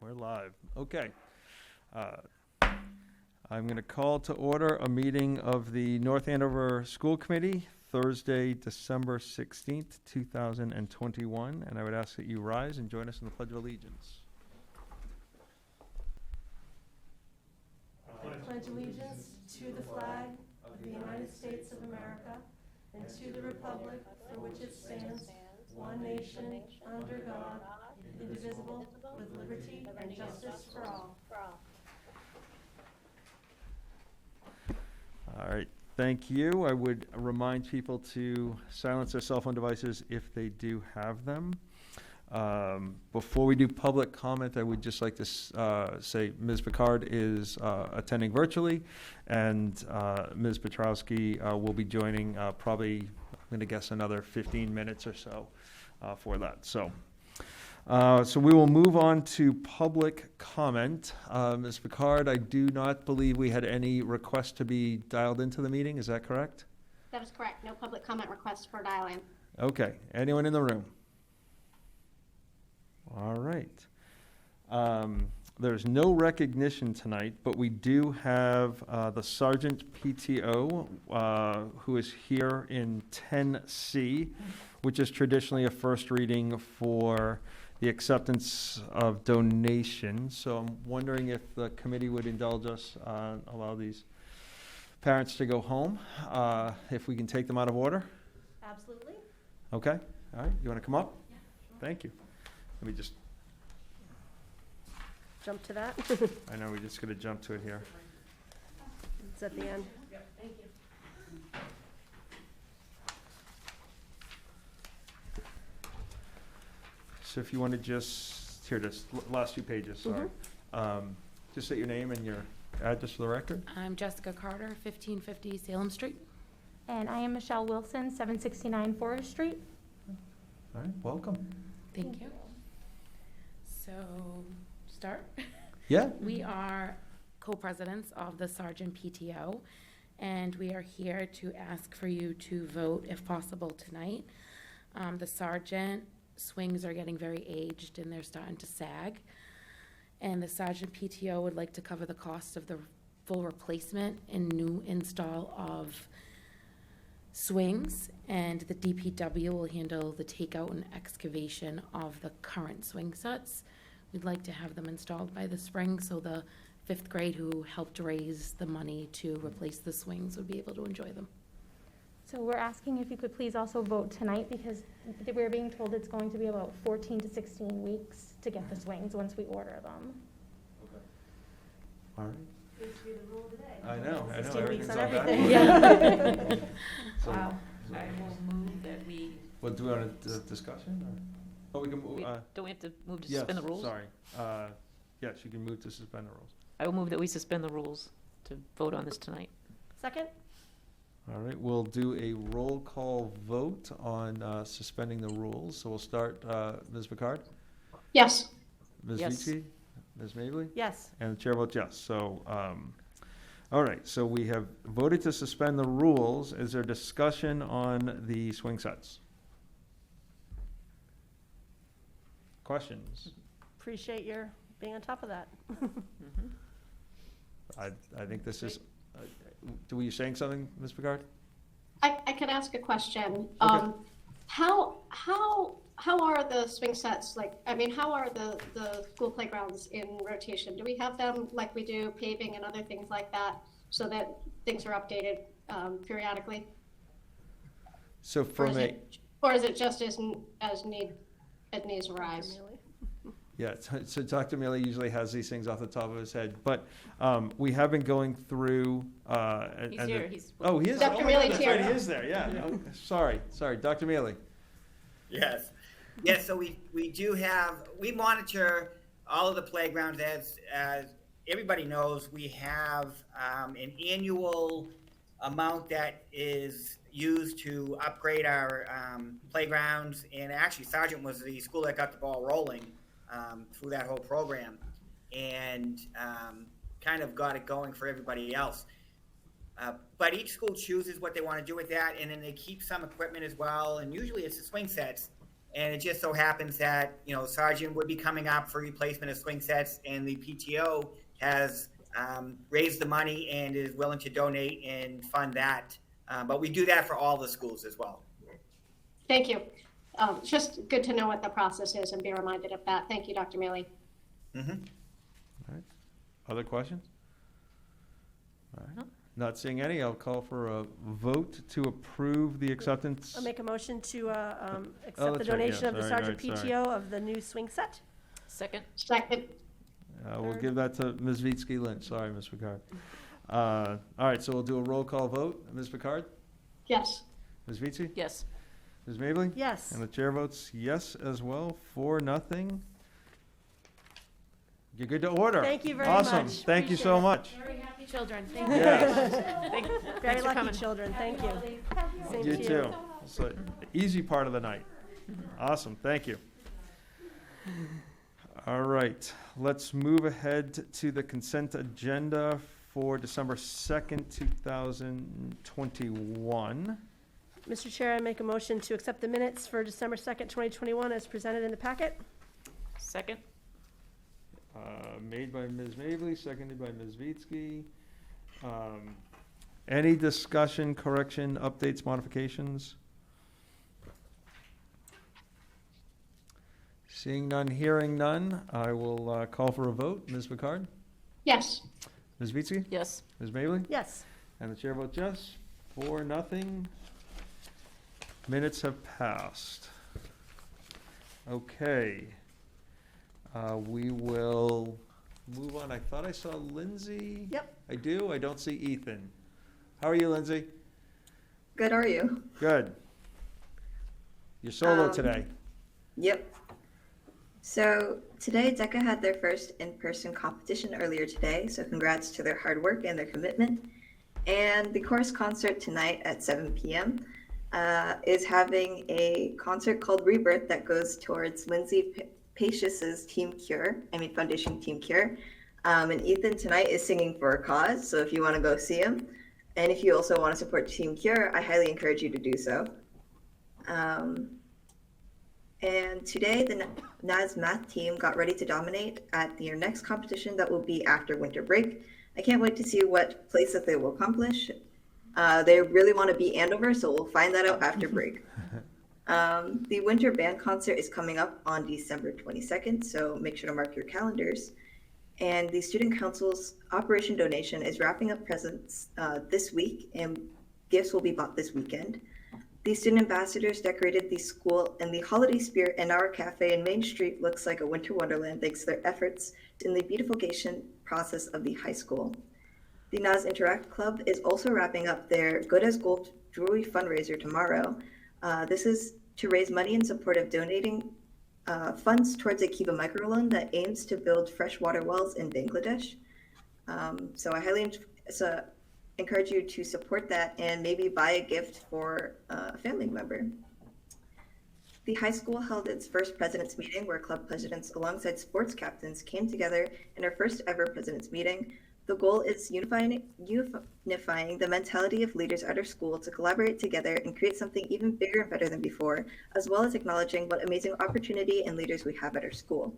We're live. Okay. I'm going to call to order a meeting of the North Andover School Committee, Thursday, December 16th, 2021. And I would ask that you rise and join us in the Pledge of Allegiance. I pledge allegiance to the flag of the United States of America and to the republic for which it stands, one nation, under God, indivisible, with liberty and justice for all. All right. Thank you. I would remind people to silence their cell phone devices if they do have them. Before we do public comment, I would just like to say Ms. Picard is attending virtually, and Ms. Petrowski will be joining probably, I'm going to guess, another 15 minutes or so for that. So we will move on to public comment. Ms. Picard, I do not believe we had any requests to be dialed into the meeting. Is that correct? That is correct. No public comment requests for dial-in. Okay. Anyone in the room? All right. There's no recognition tonight, but we do have the Sergeant PTO who is here in 10C, which is traditionally a first reading for the acceptance of donations. So I'm wondering if the committee would indulge us, allow these parents to go home, if we can take them out of order. Absolutely. Okay. All right. You want to come up? Yeah, sure. Thank you. Let me just, Jump to that. I know we're just going to jump to it here. It's at the end. Thank you. So if you want to just, here it is, last few pages, sorry. Just say your name and your address for the record. I'm Jessica Carter, 1550 Salem Street. And I am Michelle Wilson, 769 Forest Street. All right, welcome. Thank you. So, start. Yeah. We are co-presidents of the Sergeant PTO, and we are here to ask for you to vote, if possible, tonight. The Sergeant swings are getting very aged, and they're starting to sag. And the Sergeant PTO would like to cover the cost of the full replacement and new install of swings, and the DPW will handle the takeout and excavation of the current swing sets. We'd like to have them installed by the spring, so the 5th grade who helped raise the money to replace the swings would be able to enjoy them. So we're asking if you could please also vote tonight, because we're being told it's going to be about 14 to 16 weeks to get the swings once we order them. Okay. All right. Seems to be the rule today. I know. 16 weeks on Everything's everything. backwards. So- Wow. I will move that we. Well, do we want a discussion? Or? Oh, we can move. Don't we have to move to Yes, suspend the rules? sorry. Yes, you can move to suspend the rules. I will move that we suspend the rules to vote on this tonight. Second? All right, we'll do a roll call vote on suspending the rules. So we'll start, Ms. Picard? Yes. Ms. Yes. Vici? Ms. Mably? Yes. And the chair votes yes. So, all right, so we have voted to suspend the rules. Is there discussion on the swing sets? Questions? Appreciate your being on top of that. I think this is, were you saying something, Ms. Picard? I could ask a question. Okay. How are the swing sets, how are the school playgrounds in rotation? Do we have them like we do paving and other things like that, so that things are updated periodically? So from a, Or is it just as needs arise? yeah, so Dr. Mealy usually has these things off the top of his head, but we have been going through. He's here. Oh, he is. Dr. Oh my Mealy's God, that's right, here. he is there. Yeah. Oh, sorry, Dr. Mealy. Yes. Yes, so we do have, we monitor all of the playgrounds. As everybody knows, we have an annual amount that is used to upgrade our playgrounds. And actually, Sergeant was the school that got the ball rolling through that whole program, and kind of got it going for everybody else. But each school chooses what they want to do with that, and then they keep some equipment as well. And usually it's the swing sets And it just so happens that, Sergeant would be coming up for replacement of swing sets, and the PTO has raised the money and is willing to donate and fund that. But we do that for all the schools as well. Thank you. It's just good to know what the process is and be reminded of that. Thank you, Dr. Mealy. Mm-hmm. All right. Other questions? All right. Not seeing any, I'll call for a vote to approve the acceptance. I'll make a motion to accept the that's right, donation yeah, of the sorry, Sergeant right, sorry. PTO of the new swing set. Second? Second. We'll give that to Ms. Vitsky Lynch. Sorry, Ms. Picard. All right, so we'll do a roll call vote. Ms. Picard? Yes. Ms. Vitsky? Yes. Ms. Mably? Yes. And the chair votes yes as well, 4-0. You're good to order. Thank you very Awesome. much. Thank you so Appreciate it. much. Very happy children, thank you. Yes, Thanks Very for lucky coming. children, thank you. Same you to too. It's the easy part of the night. Awesome, thank you. All right, let's move ahead to the consent agenda for December 2nd, 2021. Mr. Chair, I make a motion to accept the minutes for December 2nd, 2021 as presented in the packet. Second? Made by Ms. Mably, seconded by Ms. Vitsky. Any discussion, correction, updates, modifications? Seeing none, hearing none, I will call for a vote. Ms. Picard? Yes. Ms. Vitsky? Yes. Ms. Mably? Yes. And the chair votes yes, 4-0. Minutes have passed. Okay. We will move on. I thought I saw Lindsay. Yep. I do. I don't see Ethan. How are you, Lindsay? Good, how are you? Good. You're solo today. Yep. So today DECA had their first in-person competition earlier today, so congrats to their hard work and their commitment. And the chorus concert tonight at 7 p.m. Is having a concert called Rebirth that goes towards Lindsay Pacius's Foundation Team Cure. And Ethan tonight is singing for a cause, so if you want to go see him, and if you also want to support Team Cure, I highly encourage you to do so. And today, the NAS math team got ready to dominate at their next competition that will be after winter break. I can't wait to see what place that they will accomplish. They really want to beat Andover, so we'll find that out after break. The winter band concert is coming up on December 22nd, so make sure to mark your calendars. And the Student Council's Operation Donation is wrapping up presents this week, and gifts will be bought this weekend. The student ambassadors decorated the school, and the holiday spirit in our cafe in Main Street looks like a winter wonderland thanks to their efforts in the beautification process of the high school. The NAS Interact Club is also wrapping up their Good as Gold jewelry fundraiser tomorrow. This is to raise money in support of donating funds towards a Kiva microloan that aims to build freshwater wells in Bangladesh. So I highly encourage you to support that and maybe buy a gift for a family member. The high school held its first president's meeting where club presidents alongside sports captains came together in our first ever president's meeting. The goal is unifying the mentality of leaders at our school to collaborate together and create something even bigger and better than before, as well as acknowledging what amazing opportunity and leaders we have at our school.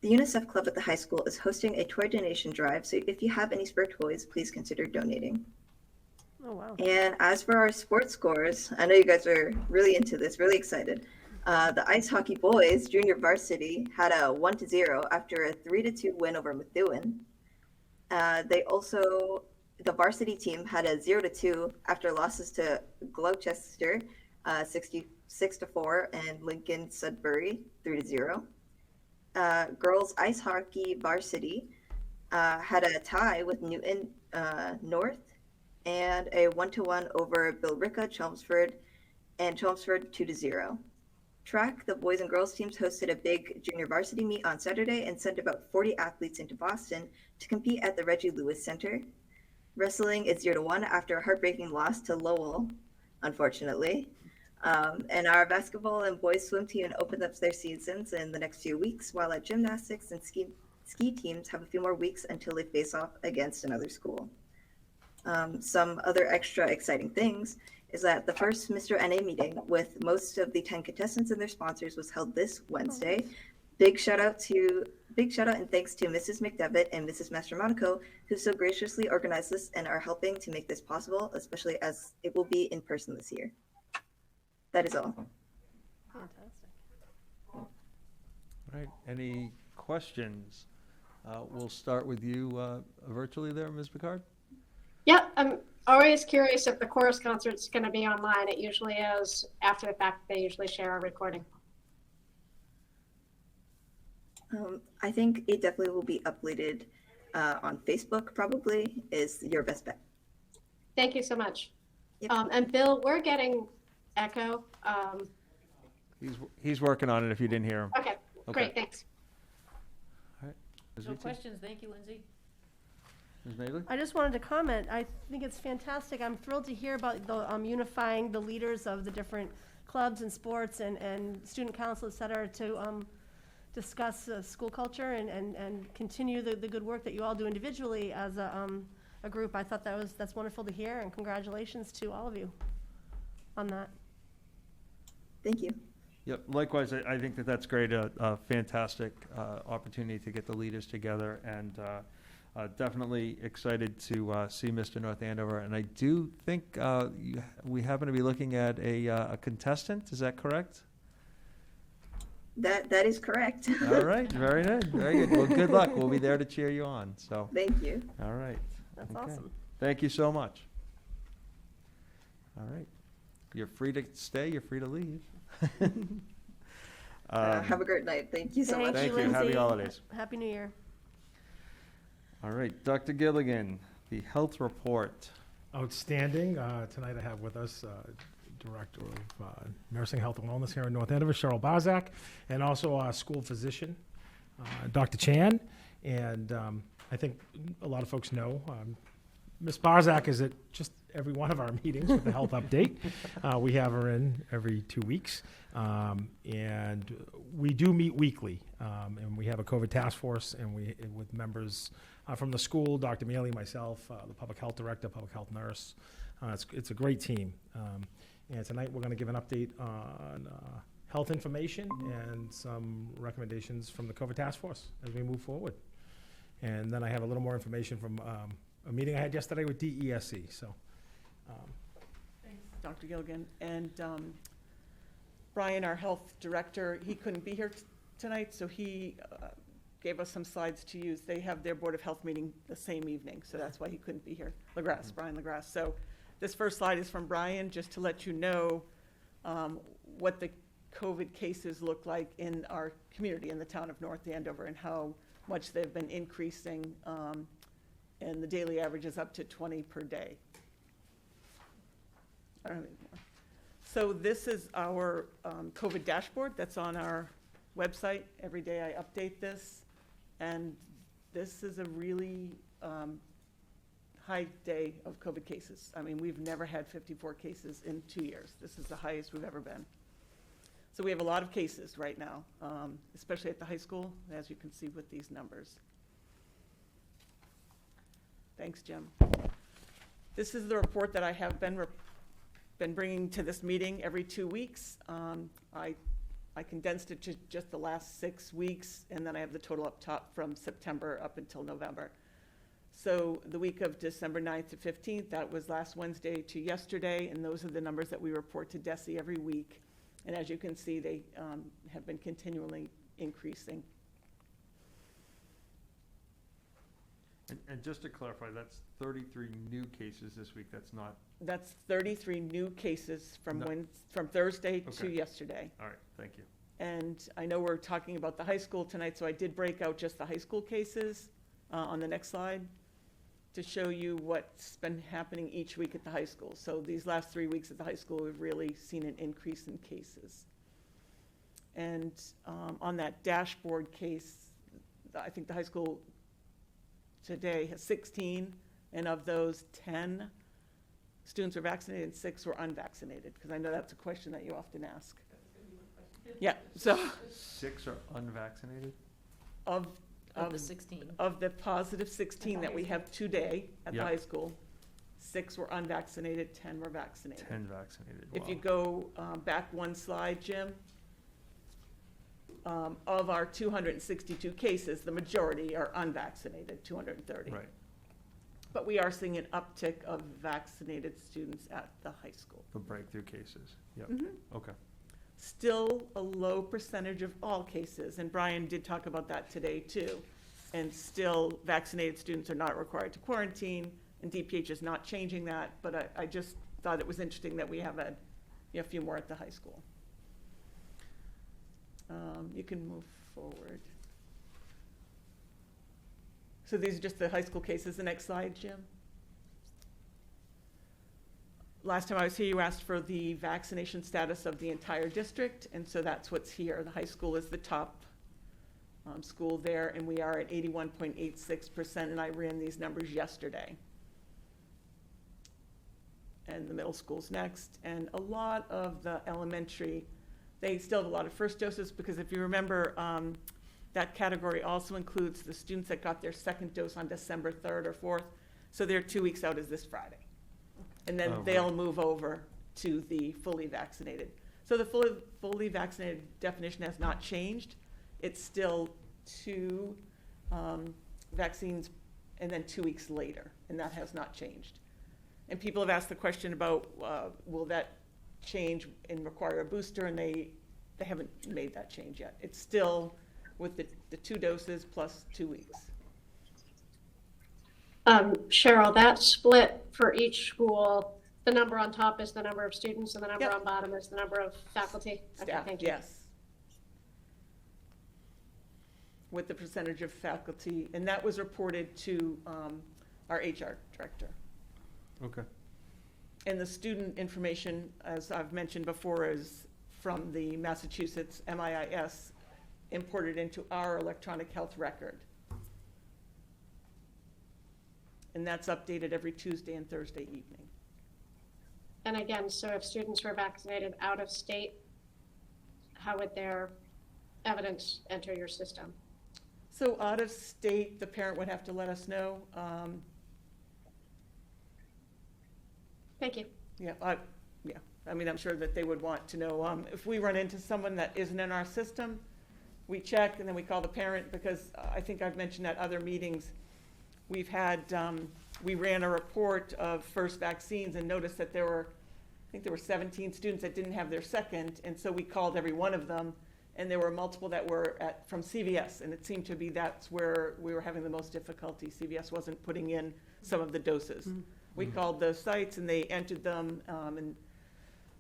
The UNICEF Club at the high school is hosting a toy donation drive, so if you have any spare toys, please consider donating. Oh, wow. And as for our sports scores, I know you guys are really into this, really excited. The ice hockey boys, junior varsity, had a 1-0 after a 3-2 win over Methuen. The varsity team had a 0-2 after losses to Gloucester, 66-4, and Lincoln Sudbury, 3-0. Girls ice hockey varsity had a tie with Newton North and a 1-1 over Billerica, Chelmsford, and Chelmsford 2-0. Track, the boys and girls teams hosted a big junior varsity meet on Saturday and sent about 40 athletes into Boston to compete at the Reggie Lewis Center. Wrestling is 0-1 after a heartbreaking loss to Lowell, unfortunately. And our basketball and boys swim team opened up their seasons in the next few weeks, while our gymnastics and ski teams have a few more weeks until they face off against another school. Some other extra exciting things is that the first Mr. NA meeting with most of the 10 contestants and their sponsors was held this Wednesday. Big shout out and thanks to Mrs. McDevitt and Mrs. Mastromonaco, who so graciously organized this and are helping to make this possible, especially as it will be in person this year. That is all. All right, any questions? We'll start with you virtually there, Ms. Picard. Yeah, I'm always curious if the chorus concert's going to be online. It usually is. After the fact, they usually share a recording. I think it definitely will be uploaded on Facebook, probably, is your best bet. Thank you so much. Yep. And Bill, we're getting echo. He's working on it if you didn't hear him. Okay, great, thanks. Ms. No Ritchie? questions, thank you, Lindsay. Ms. Nagley? I just wanted to comment. I think it's fantastic. I'm thrilled to hear about the unifying the leaders of the different clubs and sports and student council, et cetera, to discuss school culture and continue the good work that you all do individually as a group. I thought that's wonderful to hear, and congratulations to all of you on that. Thank you. Yep, likewise, I think that's great, a fantastic opportunity to get the leaders together, and definitely excited to see Mr. North Andover. And I do think we happen to be looking at a contestant, is that correct? That is correct. All right, very good, very good. Well, good luck, we'll be there to cheer you on, so, Thank you. all right. That's Okay. awesome. Thank you so much. All right, you're free to stay, you're free to leave. Have a great night. Thank you so much. Thank you. Lindsay. Happy holidays. Happy New Year. All right, Dr. Gilligan, the health report. Outstanding. Tonight I have with us Director of Nursing, Health, and Wellness here in North Andover, Cheryl Barzak, and also our school physician, Dr. Chan. And I think a lot of folks know Ms. Barzak is at just every one of our meetings with the health update. We have her in every 2 weeks. And we do meet weekly. And we have a COVID task force and with members from the school, Dr. Mealy, myself, the public health director, public health nurse. It's a great team. And tonight we're going to give an update on health information and some recommendations from the COVID task force as we move forward. And then I have a little more information from a meeting I had yesterday with DESE. So, Thanks, Dr. Gilligan. And Brian, our health director, he couldn't be here tonight, so he gave us some slides to use. They have their Board of Health meeting the same evening, so that's why he couldn't be here. Brian LaGrasse. So this first slide is from Brian, just to let you know what the COVID cases look like in our community, in the town of North Andover, and how much they've been increasing. And the daily average is up to 20 per day. I don't have any more. So this is our COVID dashboard that's on our website. Every day I update this. And this is a really high day of COVID cases. I mean, we've never had 54 cases in 2 years. This is the highest we've ever been. So we have a lot of cases right now, especially at the high school, as you can see with these numbers. Thanks, Jim. This is the report that I have been bringing to this meeting every 2 weeks. I condensed it to just the last 6 weeks, and then I have the total up top from September up until November. So the week of December 9th to 15th, that was last Wednesday to yesterday, and those are the numbers that we report to DESE every week. And as you can see, they have been continually increasing. And just to clarify, that's 33 new cases this week, That's 33 new cases from No. from Thursday to Okay. yesterday. all right, thank you. And I know we're talking about the high school tonight, so I did break out just the high school cases on the next slide to show you what's been happening each week at the high school. So these last 3 weeks at the high school, we've really seen an increase in cases. And on that dashboard case, I think the high school today has 16, and of those, 10 students were vaccinated and 6 were unvaccinated, because I know that's a question that you often ask. Yeah, so 6 are unvaccinated? Of the 16. of the positive 16 that we have today at the Yep. high school, 6 were unvaccinated, 10 were vaccinated. 10 vaccinated. If you Wow. go back one slide, Jim, of our 262 cases, the majority are unvaccinated, 230. Right, But we are seeing an uptick of vaccinated students at the high school. the breakthrough cases. Yep, Mhm. okay. Still a low percentage of all cases, and Brian did talk about that today too. And still, vaccinated students are not required to quarantine, and DPH is not changing that, but I just thought it was interesting that we have a few more at the high school. You can move forward. So these are just the high school cases. The next slide, Jim. Last time I was here, you asked for the vaccination status of the entire district, and so that's what's here. The high school is the top school there, and we are at 81.86%, and I ran these numbers yesterday. And the middle school's next, and a lot of the elementary, they still have a lot of first doses, because if you remember, that category also includes the students that got their second dose on December 3rd or 4th, so they're 2 weeks out is this Friday. And then Oh, they'll right. move over to the fully vaccinated. So the fully vaccinated definition has not changed. It's still 2 vaccines and then 2 weeks later, and that has not changed. And people have asked the question about, will that change and require a booster, and they haven't made that change yet. It's still with the 2 doses plus 2 weeks. Cheryl, that split for each school, the number on top is the number of students and the number Yep. on bottom is the number of faculty? Okay, Staff, thank you. yes. With the percentage of faculty, and that was reported to our HR director. Okay, And the student information, as I've mentioned before, is from the Massachusetts MIIS, imported into our electronic health record. And that's updated every Tuesday and Thursday evening. And again, so if students were vaccinated out of state, how would their evidence enter your system? So out of state, the parent would have to let us know. Thank you. Yeah, I mean, I'm sure that they would want to know, if we run into someone that isn't in our system, we check and then we call the parent, because I think I've mentioned at other meetings, we've had, we ran a report of first vaccines and noticed that there were 17 students that didn't have their second, and so we called every one of them, and there were multiple that were from CVS, and it seemed to be that's where we were having the most difficulty. CVS wasn't putting in some of the doses. We called those sites and they entered them, and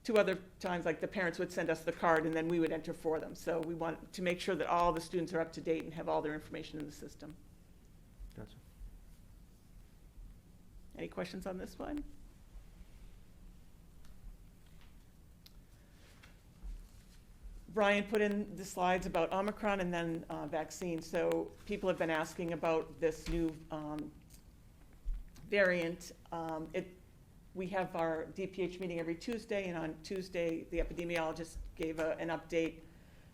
2 other times, like the parents would send us the card and then we would enter for them. So we want to make sure that all the students are up to date and have all their information in the system. gotcha. Any questions on this one? Brian put in the slides about Omicron and then vaccine. So people have been asking about this new variant. We have our DPH meeting every Tuesday, and on Tuesday, the epidemiologist gave an update.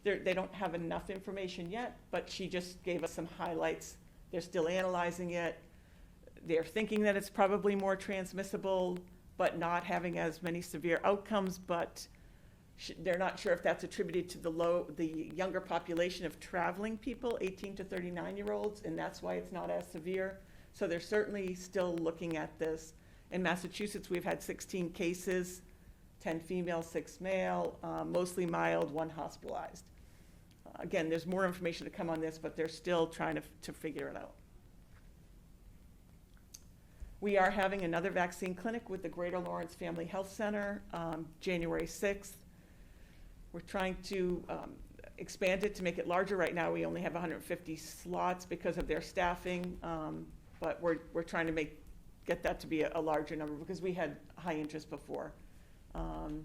They don't have enough information yet, but she just gave us some highlights. They're still analyzing it. They're thinking that it's probably more transmissible, but not having as many severe outcomes, but they're not sure if that's attributed to the younger population of traveling people, 18 to 39-year-olds, and that's why it's not as severe. So they're certainly still looking at this. In Massachusetts, we've had 16 cases, 10 female, 6 male, mostly mild, 1 hospitalized. Again, there's more information to come on this, but they're still trying to figure it out. We are having another vaccine clinic with the Greater Lawrence Family Health Center, January 6th. We're trying to expand it to make it larger. Right now, we only have 150 slots because of their staffing, but we're trying to get that to be a larger number because we had high interest before. And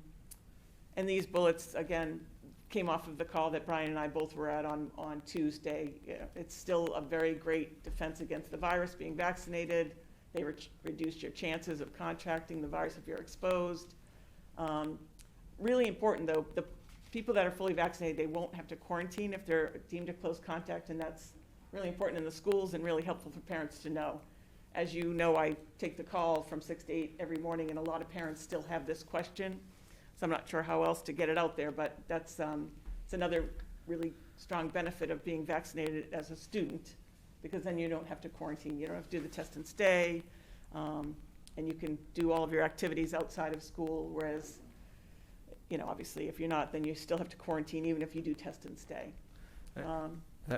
these bullets, again, came off of the call that Brian and I both were at on Tuesday. It's still a very great defense against the virus, being vaccinated. They reduce your chances of contracting the virus if you're exposed. Really important, though, the people that are fully vaccinated, they won't have to quarantine if they're deemed a close contact, and that's really important in the schools and really helpful for parents to know. as you know, I take the call from 6 to 8 every morning, and a lot of parents still have this question. So I'm not sure how else to get it out there, but that's it's another really strong benefit of being vaccinated as a student, because then you don't have to quarantine, you don't have to do the test and stay, and you can do all of your activities outside of school, whereas, obviously, if you're not, then you still have to quarantine even if you do test and stay.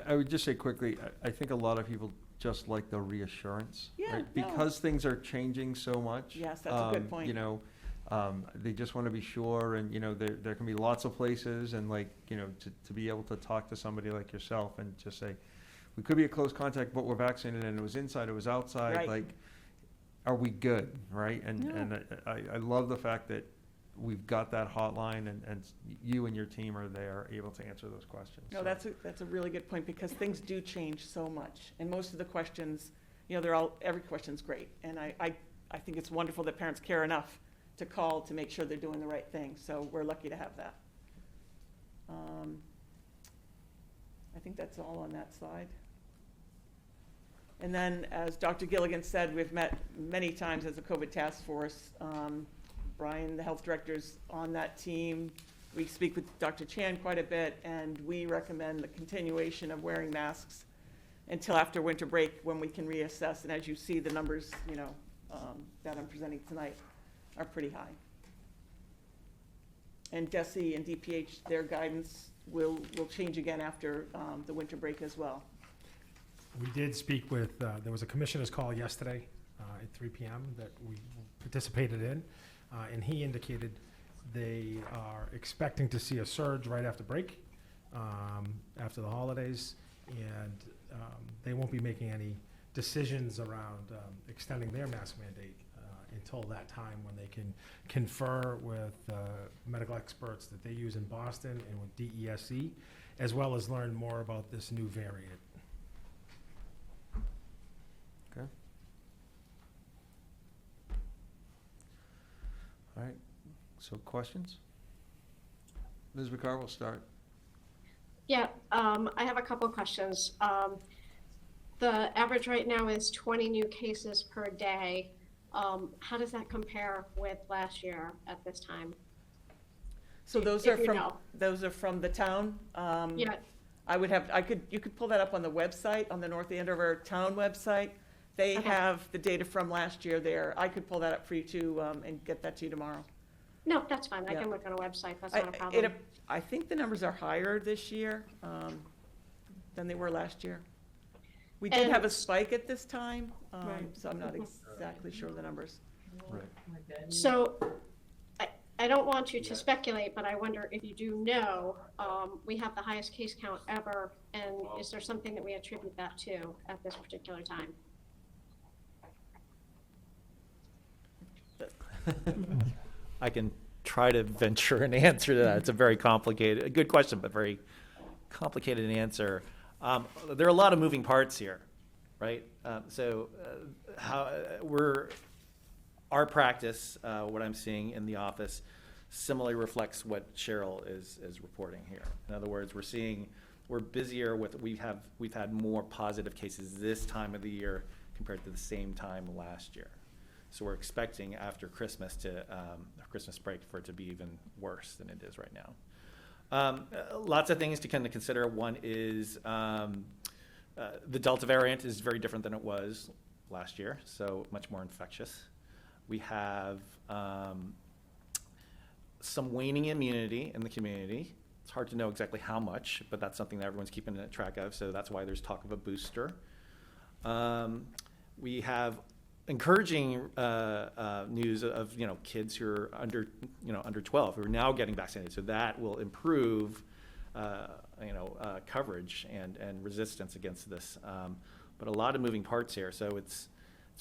I would just say quickly, I think a lot of people just like the reassurance, Yeah, right? no. Because things are changing so much. Yes, that's a good point. They just want to be sure, and, there can be lots of places, and to be able to talk to somebody like yourself and just say, we could be a close contact, but we're vaccinated, and it was inside, it was outside, Right. are we good, right? And, No. and I love the fact that we've got that hotline, and you and your team are there, able to answer those questions. No, So- that's a really good point, because things do change so much, and most of the questions, every question's great, and I think it's wonderful that parents care enough to call to make sure they're doing the right thing, so we're lucky to have that. I think that's all on that slide. And then, as Dr. Gilligan said, we've met many times as a COVID task force. Brian, the health director's on that team. We speak with Dr. Chan quite a bit, and we recommend the continuation of wearing masks until after winter break, when we can reassess. And as you see, the numbers, that I'm presenting tonight are pretty high. And DESE and DPH, their guidance will change again after the winter break as well. We did speak with, there was a commissioner's call yesterday at 3 p.m. that we participated in, and he indicated they are expecting to see a surge right after break, after the holidays, and they won't be making any decisions around extending their mask mandate until that time, when they can confer with medical experts that they use in Boston and with DESE, as well as learn more about this new variant. Okay. All right, so questions? Ms. McCarr, we'll start. Yeah, I have a couple questions. The average right now is 20 new cases per day. How does that compare with last year at this time? So those If are you from, know. those are from the town. Yeah, You could pull that up on the website, on the North Andover Town website. They Okay. have the data from last year there. I could pull that up for you too, and get that to you tomorrow. no, that's fine. I Yeah. can look on a website. That's not a problem. I think the numbers are higher this year, than they were last year. We did have a And- spike at this time, Right. so I'm not exactly sure of the numbers. Right. So, I don't want you to speculate, but I wonder if you do know, we have the highest case count ever, and is there something that we attribute that to at this particular time? I can try to venture an answer to that. It's a very complicated, a good question, but very complicated answer. There are a lot of moving parts here, right? Our practice, what I'm seeing in the office, similarly reflects what Cheryl is reporting here. In other words, we're busier with, we've had more positive cases this time of the year compared to the same time last year. So we're expecting after Christmas Christmas break for it to be even worse than it is right now. Lots of things to kind of consider. One is the Delta variant is very different than it was last year, so much more infectious. We have some waning immunity in the community. It's hard to know exactly how much, but that's something that everyone's keeping track of, so that's why there's talk of a booster. We have encouraging news of kids who are under 12 who are now getting vaccinated, so that will improve coverage and resistance against this. But a lot of moving parts here, so it's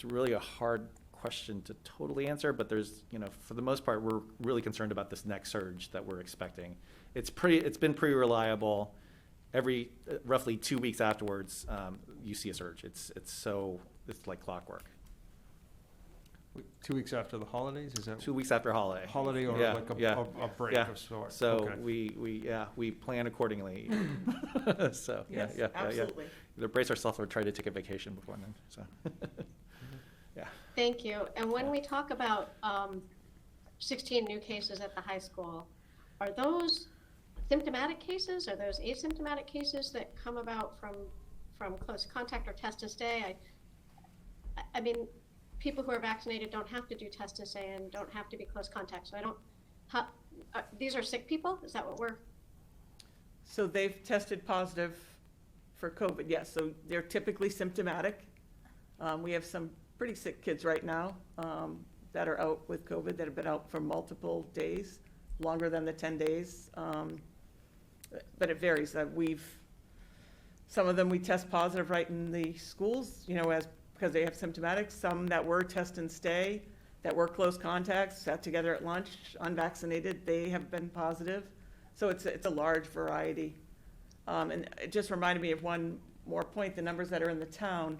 really a hard question to totally answer. But there's for the most part, we're really concerned about this next surge that we're expecting. It's been pretty reliable. Every roughly 2 weeks afterwards, you see a surge. It's like clockwork. 2 weeks after the holidays, is that? 2 weeks after holiday. Holiday or Yeah, like yeah, a break yeah. of sorts? So Okay. we plan accordingly. So Yes, yeah. absolutely. Either brace ourselves or try to take a vacation before then. So. Thank you. And when we talk about 16 new cases at the high school, are those symptomatic cases? Are those asymptomatic cases that come about from close contact or test and stay? I mean, people who are vaccinated don't have to do test and stay and don't have to be close contact. So I don't, these are sick people? Is that what we're? So they've tested positive for COVID, yes. So they're typically symptomatic. We have some pretty sick kids right now that are out with COVID that have been out for multiple days, longer than the 10 days. But it varies. Some of them we test positive right in the schools, because they have symptomatic. Some that were test and stay, that were close contacts, sat together at lunch, unvaccinated, they have been positive. So it's a large variety. And it just reminded me of one more point, the numbers that are in the town.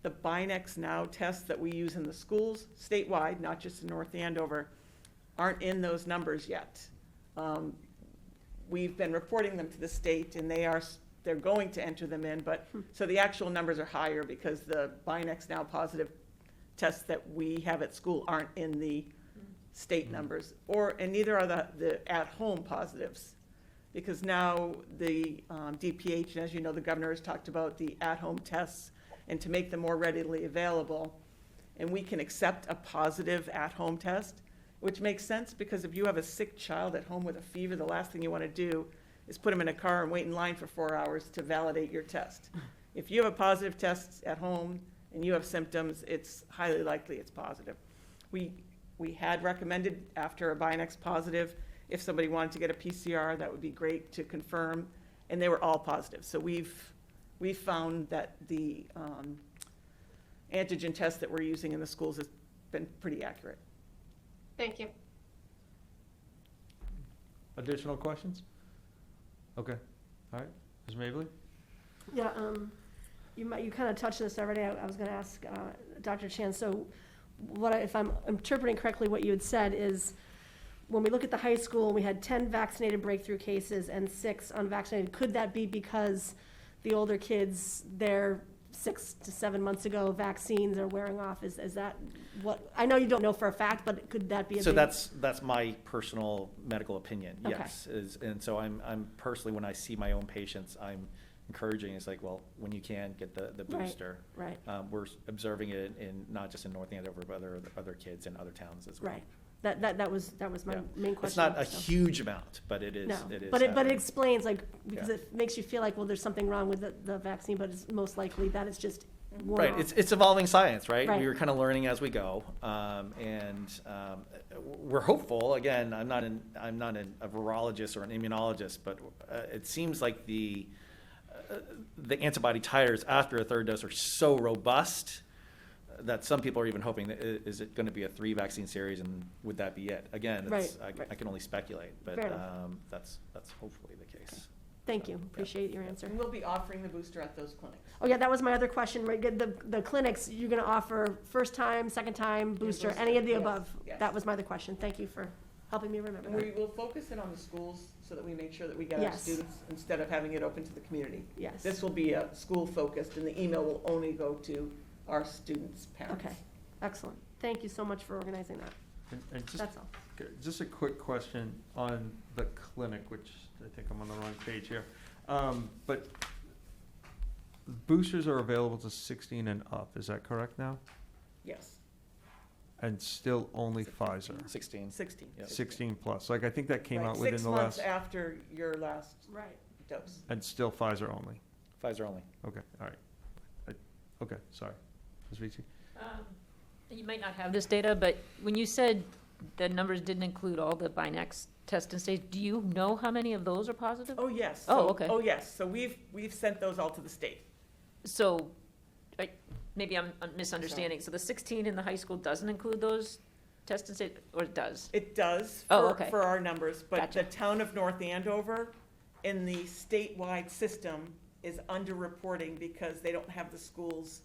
The Binex Now tests that we use in the schools statewide, not just in North Andover, aren't in those numbers yet. We've been reporting them to the state, and they're going to enter them in, but so the actual numbers are higher because the Binex Now positive tests that we have at school aren't in the state numbers, and neither are the at-home positives, because now the DPH, and as you know, the governor has talked about the at-home tests and to make them more readily available, and we can accept a positive at-home test, which makes sense because if you have a sick child at home with a fever, the last thing you want to do is put them in a car and wait in line for 4 hours to validate your test. If you have a positive test at home and you have symptoms, it's highly likely it's positive. We had recommended after a Binex positive, if somebody wanted to get a PCR, that would be great to confirm, and they were all positive. So we've found that the antigen test that we're using in the schools has been pretty accurate. Thank you. Additional questions? Okay, all right, Ms. Mably? Yeah, you kind of touched on this already. I was going to ask Dr. Chan. So if I'm interpreting correctly, what you had said is when we look at the high school, we had 10 vaccinated breakthrough cases and 6 unvaccinated. Could that be because the older kids, their 6 to 7 months ago vaccines are wearing off? Is that what, I know you don't know for a fact, but could that be a So big? that's my personal medical opinion, Okay. yes. And so I'm personally, when I see my own patients, I'm encouraging, it's like, well, when you can, get the booster. Right, We're observing it in, not just in North Andover, but other kids in other towns as well. right. That was my Yeah. main question. It's not a so. huge amount, but it is. No, It is but it happening. explains, like, because Yeah. it makes you feel like, well, there's something wrong with the vaccine, but it's most likely that it's just worn Right, off. it's evolving science, right? Right. We were kind of learning as we go, we're hopeful. Again, I'm not a virologist or an immunologist, but it seems like the antibody titers after a third dose are so robust that some people are even hoping that is it going to be a 3 vaccine series, and would that be it? Again, I can only speculate, but Fair enough. that's hopefully the case. Thank you, appreciate your answer. And we'll be offering the booster at those clinics. Oh, yeah, that was my other question, right, the clinics, you're gonna offer first time, second time, booster, any of the yes, above? yes. That was my other question, thank you for helping me remember And we that. will focus it on the schools so that we make sure that we get our Yes. students instead of having it open to the community. Yes, This will be school focused, and the email will only go to our students' parents. okay, excellent, thank you so much for organizing that, And just, that's all. just a quick question on the clinic, which I think I'm on the wrong page here. But boosters are available to 16 and up, is that correct now? Yes, And still only Pfizer? 16. 16. Yeah. 16 plus, like I think that came Right, out within the 6 months last, after your last Right. dose. and still Pfizer only? Pfizer only. Okay, all right. Okay, sorry. Ms. Vici? You might not have this data, but when you said the numbers didn't include all the Binex test and stays, do you know how many of those are positive? Oh, yes. Oh, So- okay. Oh, yes, so we've sent those all to the state. So, maybe I'm misunderstanding. So the 16 in the high school doesn't include those test and stay, or it does? It does Oh, for, okay. for our numbers, but Gotcha. the town of North Andover in the statewide system is underreporting because they don't have the schools'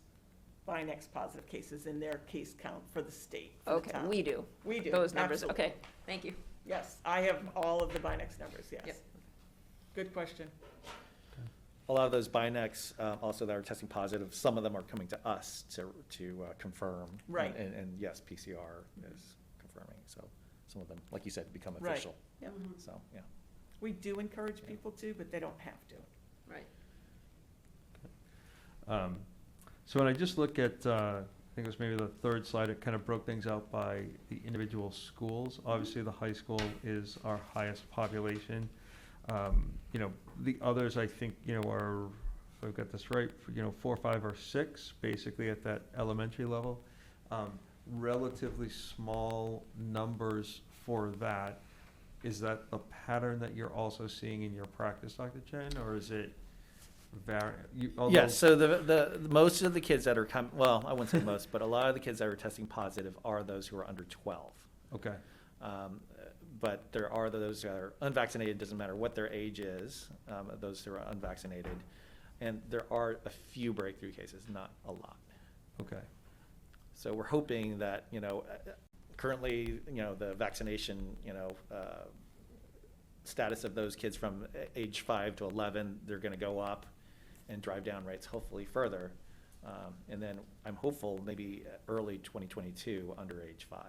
Binex positive cases in their case count for the state. for the Okay, town. we do, We do. those numbers, absolutely. okay, thank you. Yes, I have all of the Binex numbers, yes. Yep. Good question. a lot of those Binax, also that are testing positive, some of them are coming to us to confirm. Right. And yes, PCR is confirming, so some of them, like you said, become Right. official. Yep. So, yeah. We do encourage people to, but they don't have to. Right. So when I just look at, I think it was maybe the third slide, it kind of broke things out by the individual schools. Obviously, the high school is our highest population. You know, the others, I think, you know, are, if I've got this right, you know, 4, 5, or 6, basically at that elementary level. Relatively small numbers for that. Is that the pattern that you're also seeing in your practice, Dr. Chen, or is it Yes, so the most of the kids that are well, I wouldn't say most, but a lot of the kids that are testing positive are those who are under 12. Okay. But there are those that are unvaccinated, doesn't matter what their age is, those who are unvaccinated. And there are a few breakthrough cases, not a lot. Okay. So we're hoping that, you know, currently, you know, the vaccination, you know, status of those kids from age 5 to 11, they're going to go up and drive down rates hopefully further. And then I'm hopeful maybe early 2022 under age 5.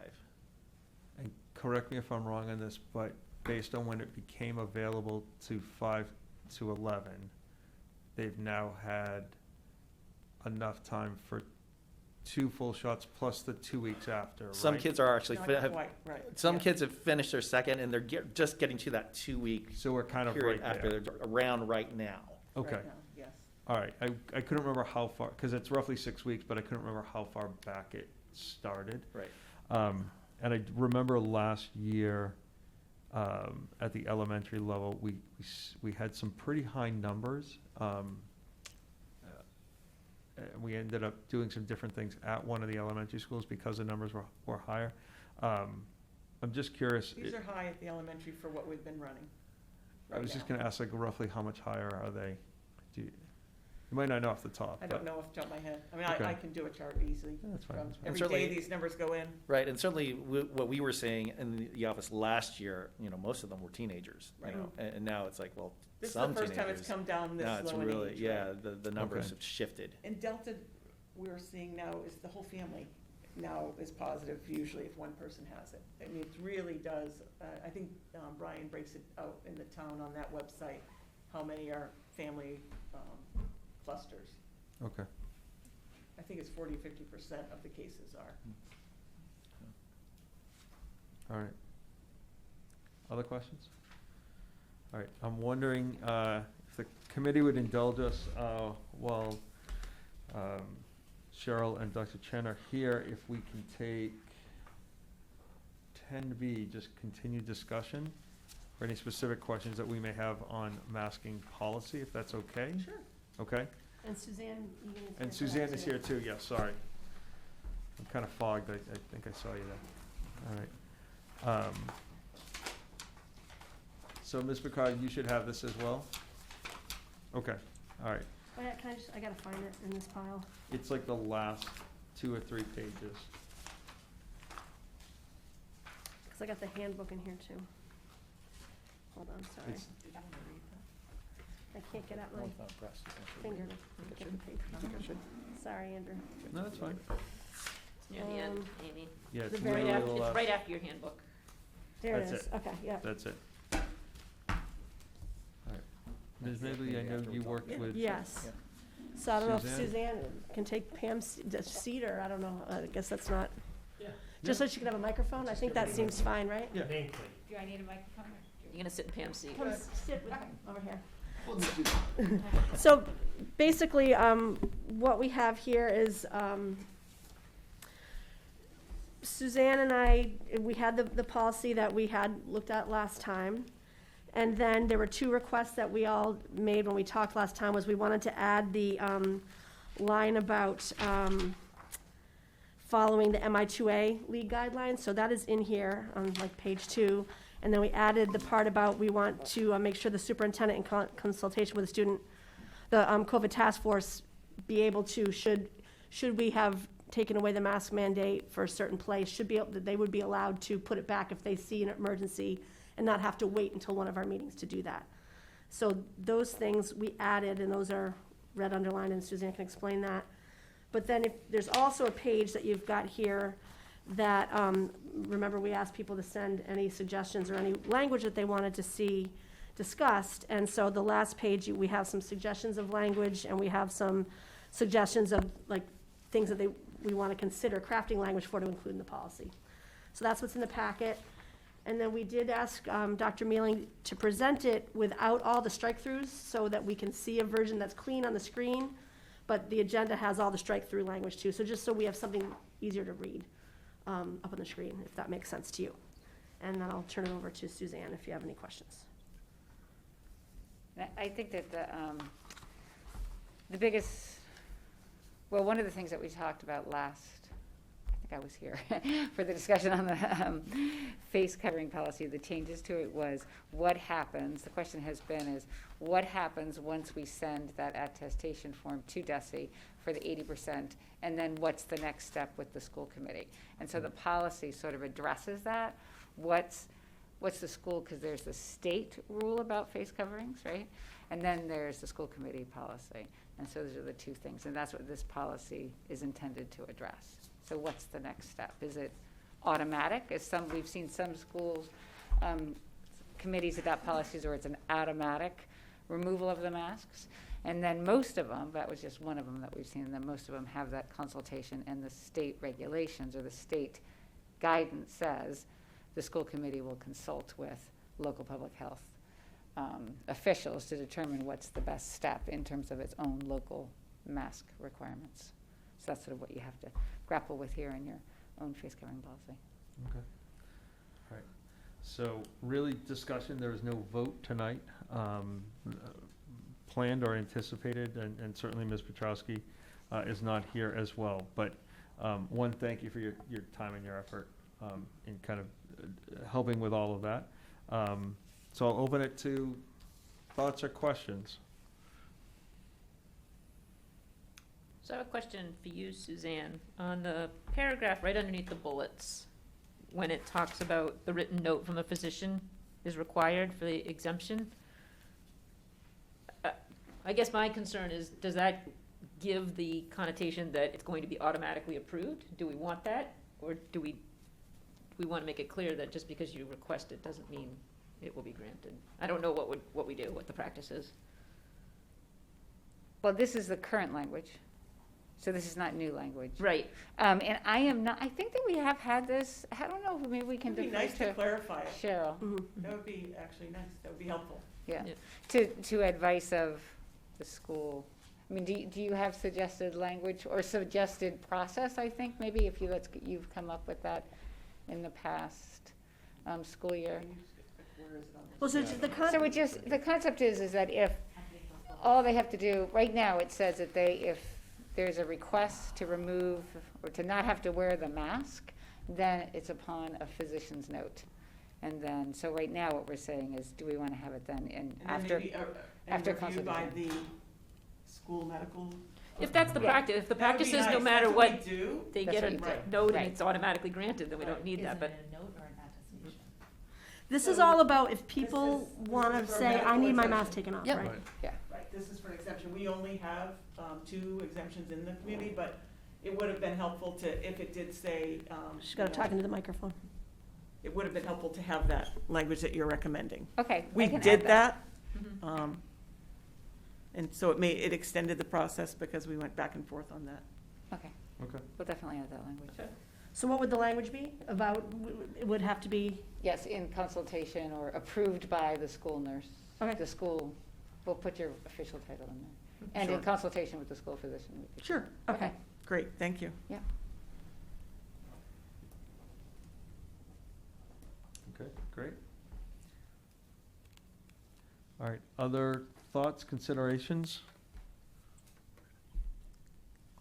And correct me if I'm wrong on this, but based on when it became available to 5 to 11, they've now had enough time for 2 full shots plus the 2 weeks after, right? Some kids are actually, Not quite, right. some Yeah. kids have finished their second and they're just getting to that 2-week So we're kind of period right after there. they're around right now. Okay, Right now, yes. all right. I couldn't remember how far, because it's roughly 6 weeks, but I couldn't remember how far back it started. Right. And I remember last year, at the elementary level, we had some pretty high numbers. And we ended up doing some different things at one of the elementary schools because the numbers were higher. I'm just curious. These are high at the elementary for what we've been running. I was just now. gonna ask, like, roughly how much higher are they? You might not know off the top. I don't know off the top of my head. I mean, Okay. I can do a chart easily. Yeah, that's fine, From that's fine. Every Certainly- day these numbers go in. Right, and certainly what we were saying in the office last year, you know, most of them were teenagers, you Right. know, and now it's like, well, This is some the first time teenagers. it's come down Now this it's low in really, age. yeah, right? the numbers Okay. have shifted. And Delta, we're seeing now is the whole family now is positive usually if one person has it. I mean, it really does, I think Brian breaks it out in the town on that website, how many are family clusters. Okay. I think it's 40-50% of the cases are. All right. Other questions? All right, I'm wondering if the committee would indulge us while Cheryl and Dr. Chen are here, if we can take 10B, just continued discussion, or any specific questions that we may have on masking policy, if that's okay? Sure. Okay? And Suzanne Egan is here. And for Suzanne that, is too. here too, yes, sorry. I'm kind of fogged, I think I saw you there. All right. So Ms. Picard, you should have this as well? Okay, all right. Oh, yeah, can I gotta find it in this pile. It's like the last 2 or 3 pages. Because I got the handbook in here too. Hold on, sorry. It's- I can't get out my finger to get the paper. Sorry, Andrew. No, that's fine. It's near the end, Um, Amy. Yeah, it's The very literally after- the It's last- right after your handbook. There it That's is, okay, yeah. That's it. All right. Ms. Midley, I know you worked with. Yes. So I don't know if Suzanne? Suzanne can take Pam's seat, or I don't know, I guess that's not, just so she can have a microphone, I think that seems fine, right? Yeah. Do I need a microphone? You're gonna sit in Pam's seat. Come sit with over here. So basically, what we have here is, Suzanne and I, we had the policy that we had looked at last time. And then there were 2 requests that we all made when we talked last time, was we wanted to add the line about following the MI2A league guidelines. So that is in here on like page 2. And then we added the part about we want to make sure the superintendent in consultation with the student, the COVID task force, be able to, should we have taken away the mask mandate for a certain place, should be able, that they would be allowed to put it back if they see an emergency and not have to wait until one of our meetings to do that. So those things we added, and those are red underlined, and Suzanne can explain that. But then if, there's also a page that you've got here that, remember, we asked people to send any suggestions or any language that they wanted to see discussed. And so the last page, we have some suggestions of language, and we have some suggestions of, like, things that we want to consider crafting language for to include in the policy. So that's what's in the packet. And then we did ask Dr. Mealing to present it without all the strike-throughs so that we can see a version that's clean on the screen, but the agenda has all the strike-through language too. So just so we have something easier to read up on the screen, if that makes sense to you. And then I'll turn it over to Suzanne if you have any questions. I think that the biggest, well, one of the things that we talked about last, I think I was here for the discussion on the face covering policy, the changes to it was what happens, the question has been is, what happens once we send that attestation form to DESE for the 80%, and then what's the next step with the school committee? And so the policy sort of addresses that. What's the school, because there's the state rule about face coverings, right? And then there's the school committee policy. And so those are the two things, and that's what this policy is intended to address. So what's the next step? Is it automatic? We've seen some schools, committees adopt policies where it's an automatic removal of the masks. And then most of them, that was just one of them that we've seen, and then most of them have that consultation, and the state regulations or the state guidance says the school committee will consult with local public health officials to determine what's the best step in terms of its own local mask requirements. So that's sort of what you have to grapple with here in your own face covering policy. Okay. All right. So really discussion, there is no vote tonight planned or anticipated, and certainly Ms. Petrowski is not here as well. But one, thank you for your time and your effort in kind of helping with all of that. So I'll open it to thoughts or questions. So I have a question for you, Suzanne. On the paragraph right underneath the bullets, when it talks about the written note from a physician is required for the exemption, I guess my concern is, does that give the connotation that it's going to be automatically approved? Do we want that? Or do we want to make it clear that just because you request it doesn't mean it will be granted? I don't know what we do, what the practice is. Well, this is the current language, so this is not new language. Right. And I am not, I think that we have had this, I don't know, maybe we can It'd be defer nice to clarify it. Cheryl, That would be actually nice. That would be helpful. yeah, Yeah. to advice of the school. I mean, do you have suggested language or suggested process, I think, maybe, if you've come up with that in the past school year? Where is it on this? Well, so it's the So it just, the concept is that if, all they have to do, right now, it says that if there's a request to remove or to not have to wear the mask, then it's upon a physician's note. And then, so right now, what we're saying is, do we want to have it then And then after maybe, after and reviewed by the consultation. school medical. If that's the Yeah. practice, if the That would be practice is no nice. matter That's what, we do. they That's get what a you do. note and Right. it's automatically granted, then we don't need that, but. This is all about if people This is want to for say, I medical need my mask exemption. taken off, Yep. right? Right. Yeah, Right, this is for an exemption. We only have 2 exemptions in the community, but it would have been helpful to, if it did say. She's got to talk into the microphone. It would have been helpful to have that language that you're recommending. okay. We I can did add that, Mhm. and so it extended the process because we went back and forth on that. Okay, Okay. we'll definitely add that language. So what would the language be about? It would have to be, Yes, in consultation or approved by the school nurse. Okay. The school, we'll put your official title in there. And in Sure. consultation with the school physician. we could- sure, okay. Great, thank you. Yeah. Okay, great. All right, other thoughts, considerations?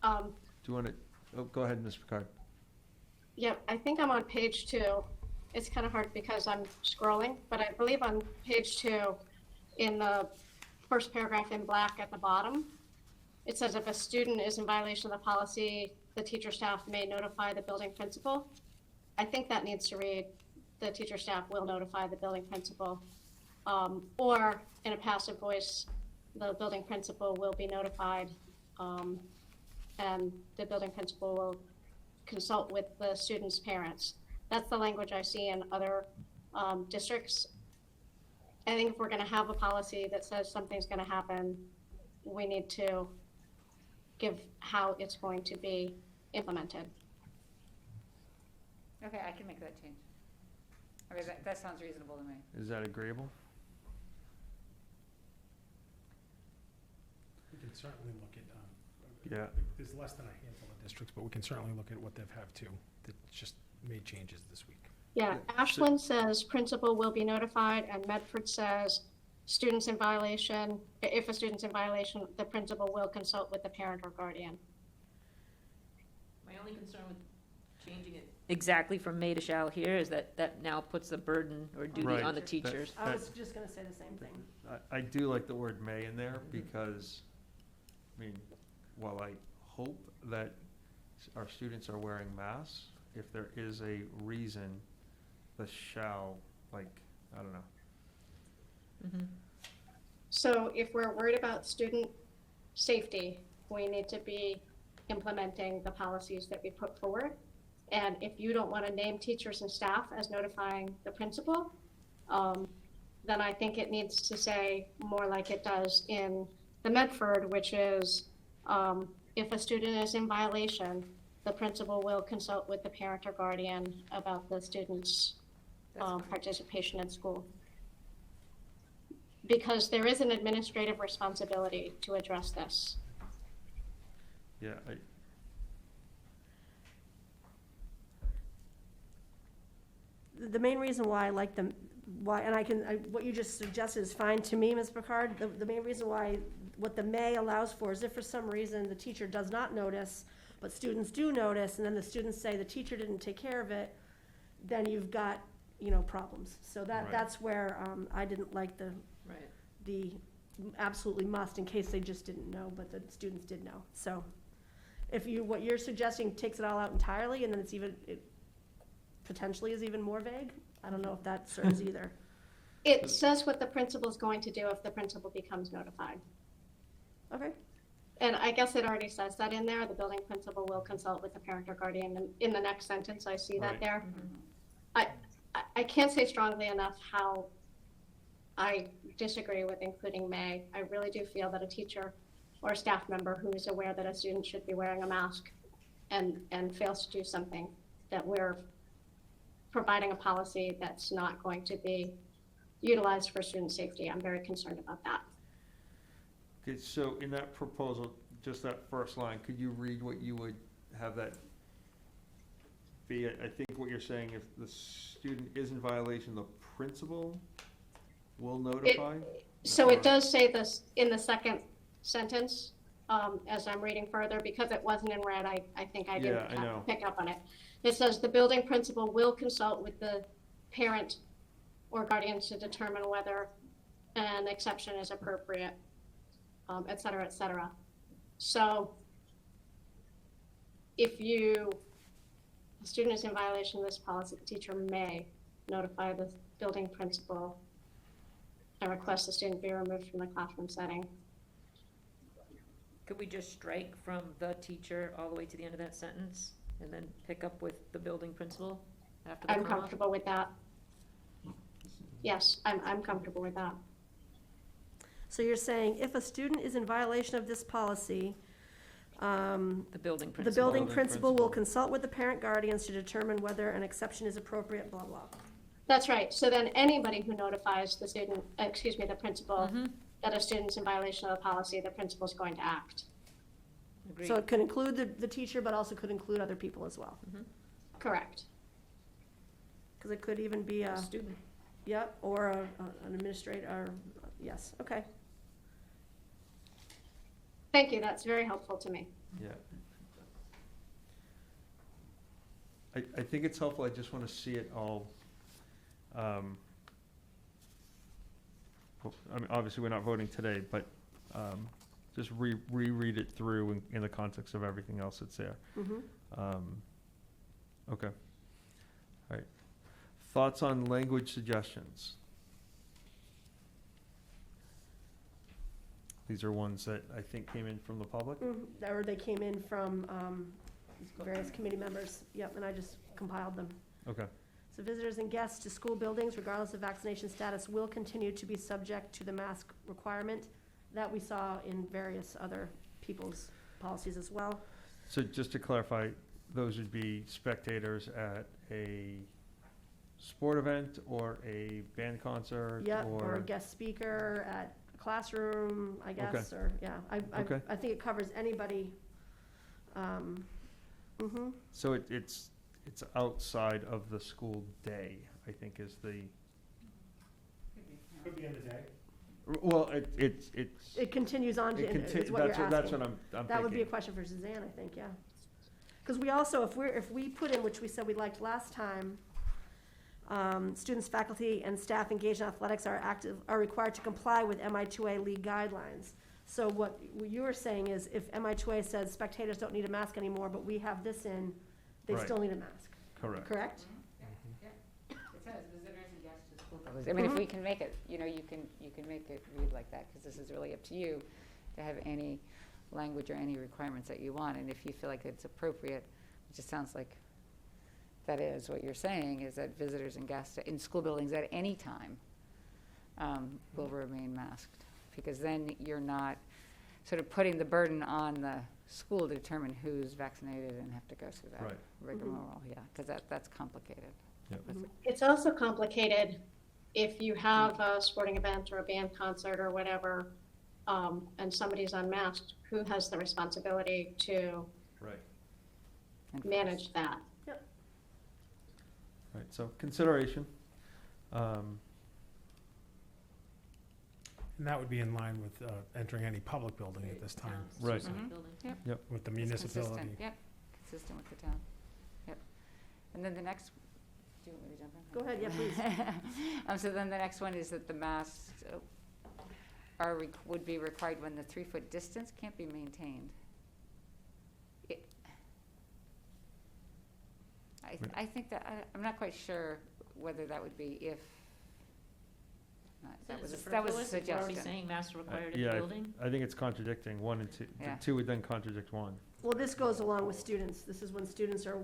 Do you want to, go ahead, Ms. Picard. Yep, I think I'm on page 2. It's kind of hard because I'm scrolling, but I believe on page 2, in the first paragraph in black at the bottom, it says if a student is in violation of the policy, the teacher staff may notify the building principal. I think that needs to read, the teacher staff will notify the building principal. Or in a passive voice, the building principal will be notified, and the building principal will consult with the student's parents. That's the language I see in other districts. I think if we're gonna have a policy that says something's gonna happen, we need to give how it's going to be implemented. Okay, I can make that change. I mean, that sounds reasonable to me. Is that agreeable? We can certainly look at, Yeah. there's less than a handful of districts, but we can certainly look at what they've have too, that just made changes this week. Yeah, Yeah, so- Ashland says principal will be notified, and Medford says students in violation, if a student's in violation, the principal will consult with the parent or guardian. My only concern with changing it exactly from may to shall here is that that now puts the burden or duty Right. on the That- teachers. I was just gonna say the same thing. I do like the word may in there because, I mean, while I hope that our students are wearing masks, if there is a reason, the shall, like, I don't know. Mhm. So if we're worried about student safety, we need to be implementing the policies that we put forward. And if you don't want to name teachers and staff as notifying the principal, then I think it needs to say more like it does in the Medford, which is, if a student is in violation, the principal will consult with the parent or guardian about the student's That's fine. participation in school. Because there is an administrative responsibility to address this. Yeah, The main reason why I like them, what you just suggested is fine to me, Ms. Picard. The main reason why, what the may allows for is if for some reason the teacher does not notice, but students do notice, and then the students say the teacher didn't take care of it, then you've got, problems. So Right. that's where, I didn't like Right. the absolutely must in case they just didn't know, but the students did know. So what you're suggesting takes it all out entirely, and then it potentially is even more vague, I don't know if that serves either. It says what the principal's going to do if the principal becomes notified. Okay, And I guess it already says that in there, the building principal will consult with the parent or guardian. And in the next sentence, I see that Right. there. I can't say strongly enough how I disagree with including may. I really do feel that a teacher or a staff member who is aware that a student should be wearing a mask and fails to do something, that we're providing a policy that's not going to be utilized for student safety. I'm very concerned about that. Okay, so in that proposal, just that first line, could you read what you would have that be? I think what you're saying, if the student is in violation, the principal will notify? So it does say this in the second sentence, as I'm reading further, because it wasn't in red, I think I didn't Yeah, I know. pick up on it. It says the building principal will consult with the parent or guardian to determine whether an exception is appropriate, et cetera, et cetera. So if a student is in violation of this policy, the teacher may notify the building principal and request the student be removed from the classroom setting. Could we just strike from the teacher all the way to the end of that sentence and then pick up with the building principal after the I'm comma? comfortable with that. Yes, I'm comfortable with that. so you're saying if a student is in violation of this policy, The building the principal. building Building principal will principal. consult with the parent guardians to determine whether an exception is appropriate, blah, blah. That's right. So then anybody who notifies the student, the principal, that a student's in violation of the policy, the principal's going to act. Agreed. So it could include the teacher, but also could include other people as well. Correct. Because it could even be a, Student. yep, or an administrator, or, yes, okay. Thank you. That's very helpful to me. Yeah. I think it's helpful, I just want to see it all. I mean, obviously, we're not voting today, but just reread it through in the context of everything else that's there. Okay. All right. Thoughts on language suggestions? These are ones that I think came in from the public? Or they came in from various committee members, yep, and I just compiled them. Okay, So visitors and guests to school buildings, regardless of vaccination status, will continue to be subject to the mask requirement that we saw in various other people's policies as well. so just to clarify, those would be spectators at a sport event or a band concert? Yep, or a guest speaker at a classroom, I guess, or, yeah, Okay. I think it covers anybody. So it's outside of the school day, I think is the, Could be in the day. well, it's. It continues on to, it conti- is what you're asking. That's what I'm thinking. That would be a question for Suzanne, I think, yeah. Because we also, if we put in, which we said we liked last time, students, faculty, and staff engaged in athletics are required to comply with MI2A league guidelines. So what you were saying is, if MI2A says spectators don't need a mask anymore, but we have this in, they Right. still need a mask, Correct. correct? It says visitors and guests to school buildings. I mean, if we can make it, you can make it read like that, because this is really up to you to have any language or any requirements that you want, and if you feel like it's appropriate, which it sounds like that is what you're saying, is that visitors and guests in school buildings at any time will remain masked, because then you're not sort of putting the burden on the school to determine who's vaccinated and have to go through that Right. rigmarole, yeah, because that's complicated. It's also complicated if you have a sporting event or a band concert or whatever, and somebody's unmasked, who has the responsibility to Right. manage that? Right, so consideration. And that would be in line with entering any public building at this time, Right. Suicide building. with the It's municipality. consistent, yep, consistent with the town, yep. And then the next, do you want me to jump in? Go ahead, yeah, please. So then the next one is that the masks would be required when the 3-foot distance can't be maintained. I think that, I'm not quite sure whether that would be if, that was a We're already suggestion. saying masks are required in Yeah, the I- building? I think it's contradicting one and two. The Yeah. two would then contradict one. Well, this goes along with students. This is when students are,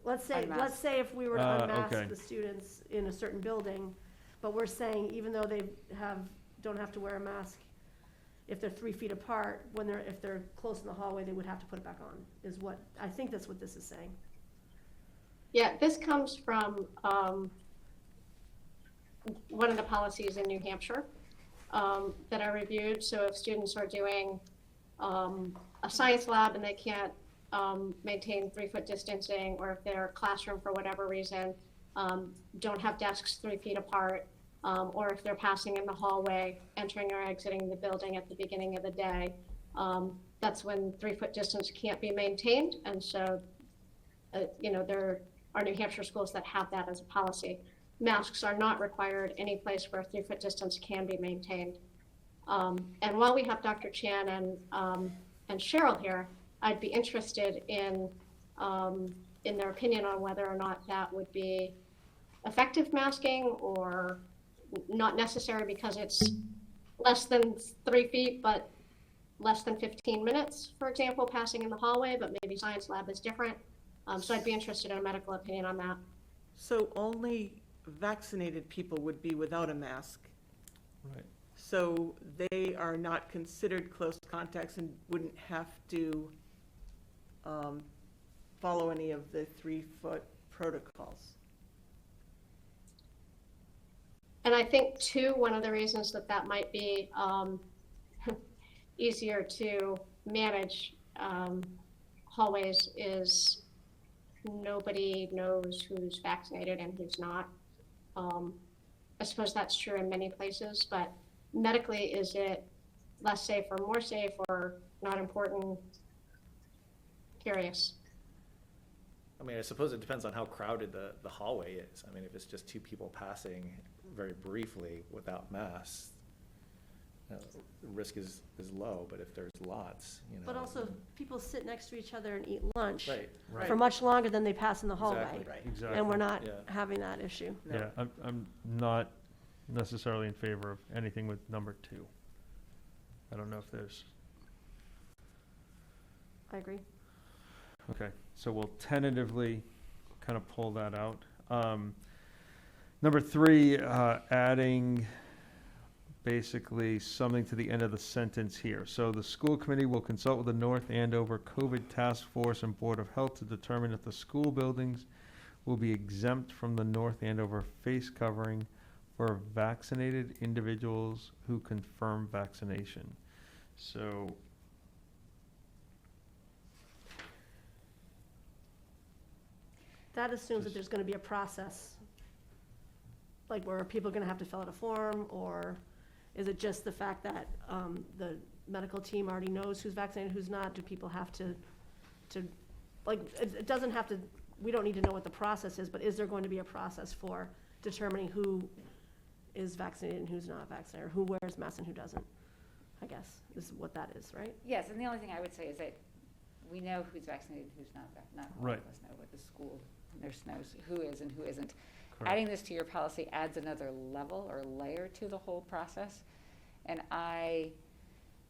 let's Unmasked. say if we were to Okay. unmask the students in a certain building, but we're saying even though they don't have to wear a mask, if they're 3 feet apart, if they're close in the hallway, they would have to put it back on, I think that's what this is saying. Yeah, this comes from one of the policies in New Hampshire that I reviewed. So if students are doing a science lab and they can't maintain 3-foot distancing, or if their classroom for whatever reason don't have desks 3 feet apart, or if they're passing in the hallway, entering or exiting the building at the beginning of the day, that's when 3-foot distance can't be maintained. And so, there are New Hampshire schools that have that as a policy. Masks are not required any place where 3-foot distance can be maintained. And while we have Dr. Chan and Cheryl here, I'd be interested in their opinion on whether or not that would be effective masking or not necessary because it's less than 3 feet, but less than 15 minutes, for example, passing in the hallway, but maybe science lab is different. So I'd be interested in a medical opinion on that. So only vaccinated people would be without a mask. Right. So they are not considered close contacts and wouldn't have to follow any of the 3-foot protocols. And I think, too, one of the reasons that might be easier to manage hallways is nobody knows who's vaccinated and who's not. I suppose that's true in many places, but medically, is it less safe or more safe or not important? Curious. I mean, I suppose it depends on how crowded the hallway is. I mean, if it's just 2 people passing very briefly without masks, the risk is low, but if there's lots, But also, people sit next to each other and eat lunch Right. for much longer than they pass in the hallway. Exactly. Right. Exactly. And we're not Yeah. having that issue. Yeah, I'm not necessarily in favor of anything with number 2. I don't know if there's, I agree. okay, so we'll tentatively kind of pull that out. Number 3, adding basically something to the end of the sentence here. So the school committee will consult with the North Andover COVID Task Force and Board of Health to determine if the school buildings will be exempt from the North Andover face covering for vaccinated individuals who confirm vaccination. So That assumes that there's gonna be a process, like where people are gonna have to fill out a form, or is it just the fact that, the medical team already knows who's vaccinated, who's not? Do people have to, like, it doesn't have to, we don't need to know what the process is, but is there going to be a process for determining who is vaccinated and who's not vaccinated, or who wears masks and who doesn't? I guess, is what that is, right? Yes, and the only thing I would say is that we know who's vaccinated, who's not, not all Right. of us know, but the school nurse knows who is and who isn't. correct. Adding this to your policy adds another level or layer to the whole process, and I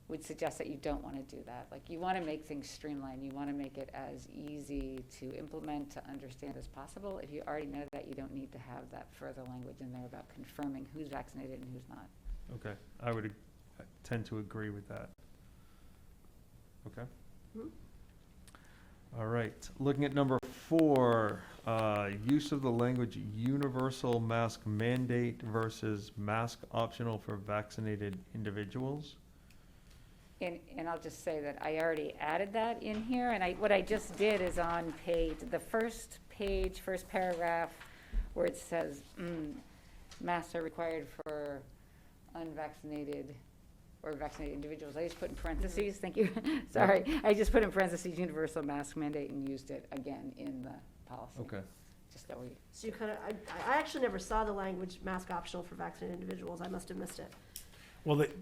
would suggest that you don't want to do that. Like, you want to make things streamlined, you want to make it as easy to implement, to understand as possible. If you already know that, you don't need to have that further language in there about confirming who's vaccinated and who's not. Okay, I would tend to agree with that. Okay. Mhm. All right, looking at number 4, use of the language universal mask mandate versus mask optional for vaccinated individuals. And I'll just say that I already added that in here, and what I just did is on the first page, first paragraph, where it says, masks are required for unvaccinated or vaccinated individuals. I just put in parentheses, thank you, sorry. I just put in parentheses, universal mask mandate, and used it again in the policy. Okay. Just that we, So you kind of, I actually never saw the language mask optional for vaccinated individuals. I must have missed it. Well, it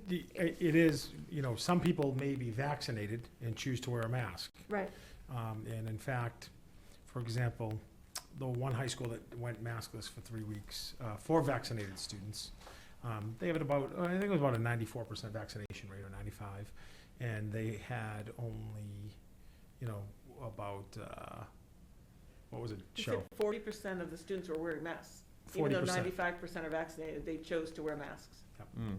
is, some people may be vaccinated and choose to wear a mask. Right. And in fact, for example, the one high school that went maskless for 3 weeks for vaccinated students, they have I think it was about a 94% vaccination rate or 95, and they had only, about, what was it, You show? said 40% of the students were wearing masks. Even though 40%. 95% are vaccinated, they chose to wear masks. Mm.